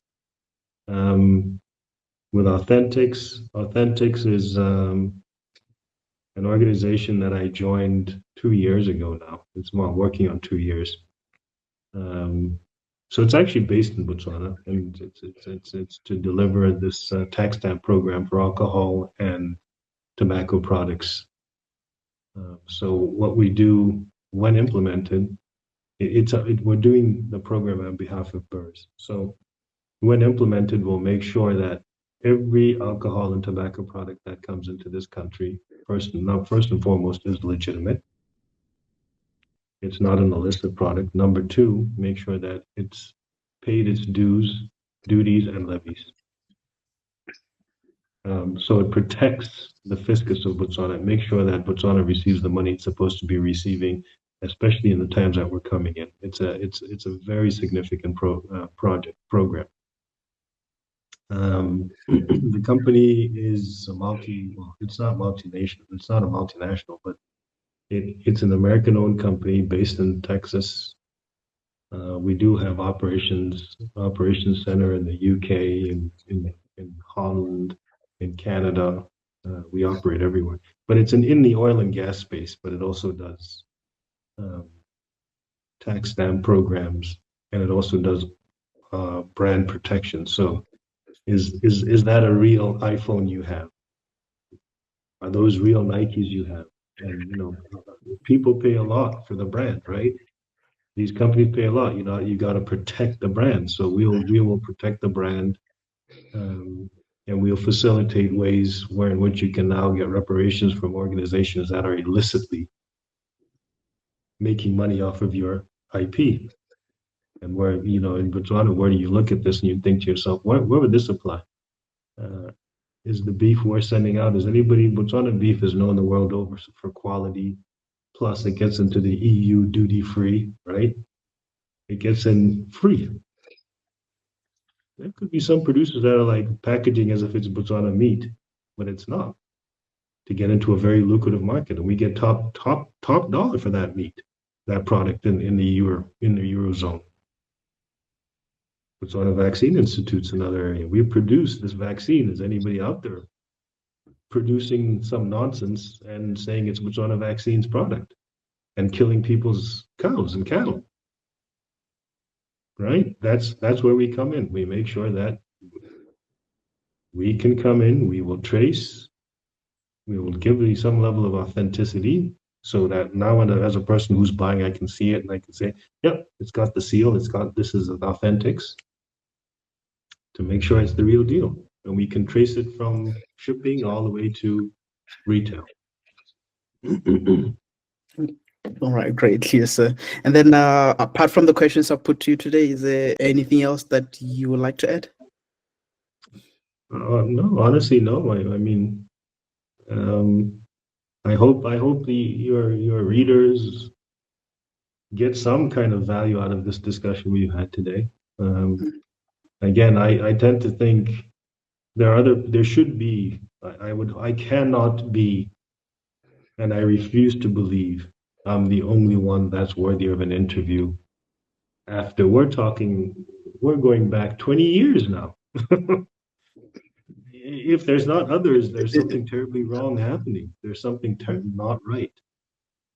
Um, with Authentics is an organization that I joined 2 years ago now. It's well, working on 2 years. Um, so it's actually based in Botswana, and it's to deliver this tax stamp program for alcohol and tobacco products. So what we do when implemented, we're doing the program on behalf of BERS. So when implemented, we'll make sure that every alcohol and tobacco product that comes into this country, first and foremost, is legitimate. It's not an illicit product. Number two, make sure that it's paid its dues, duties, and levies. So it protects the fiscus of Botswana. Make sure that Botswana receives the money it's supposed to be receiving, especially in the times that we're coming in. It's a very significant project program. The company is well, it's not multinational. It's not a multinational, but it's an American-owned company based in Texas. We do have operations center in the UK, in Holland, in Canada. We operate everywhere, but it's in the oil and gas space. But it also does um, tax stamp programs, and it also does brand protection. So, is that a real iPhone you have? Are those real Nikes you have? And people pay a lot for the brand, right? These companies pay a lot. You got to protect the brand. So we will protect the brand, um, and we'll facilitate ways where in which you can now get reparations from organizations that are illicitly making money off of your IP. And where in Botswana, where do you look at this and you think to yourself, where would this apply? Uh, is the beef we're sending out? Is anybody Botswana beef is known the world over for quality? Plus, it gets into the EU duty free, right? It gets in free. There could be some producers that are like packaging as if it's Botswana meat, but it's not. To get into a very lucrative market, and we get top dollar for that meat, that product in the eurozone. Botswana Vaccine Institute's another area. We produce this vaccine. Is anybody out there producing some nonsense and saying it's Botswana Vaccine's product and killing people's cows and cattle? Right? That's where we come in. We make sure that we can come in, we will trace, we will give you some level of authenticity so that now as a person who's buying, I can see it and I can say, yep, it's got the seal, this is authentics, to make sure it's the real deal. And we can trace it from shipping all the way to retail. All right, great, clear, sir. And then apart from the questions I've put to you today, is there anything else that you would like to add? No, honestly, no. I mean, I hope your readers get some kind of value out of this discussion we've had today. Again, I tend to think there should be, I cannot be, and I refuse to believe I'm the only one that's worthy of an interview. After we're going back 20 years now. If there's not others, there's something terribly wrong happening. There's something not right.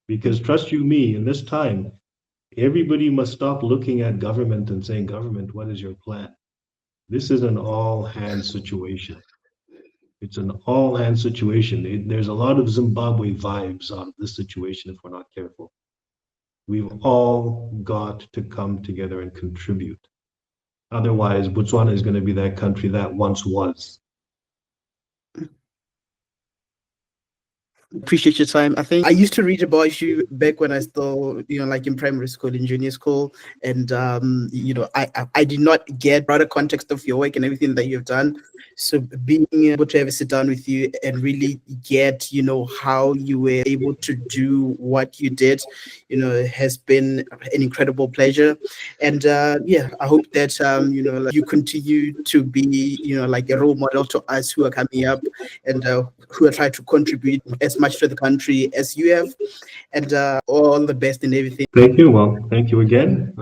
Because trust you me, in this time, everybody must stop looking at government and saying, government, what is your plan? This is an all hands situation. It's an all hands situation. There's a lot of Zimbabwe vibes out of this situation if we're not careful. We've all got to come together and contribute. Otherwise, Botswana is going to be that country that once was. Appreciate your time. I think I used to read about you back when I still, like in primary school, in junior school, and I did not get broader context of your work and everything that you've done. So being able to have a sit down with you and really get, how you were able to do what you did, has been an incredible pleasure. And yeah, I hope that like you continue to be, like a role model to us who are coming up, and who are trying to contribute as much to the country as you have. And all the best in everything. Thank you. Well, thank you again.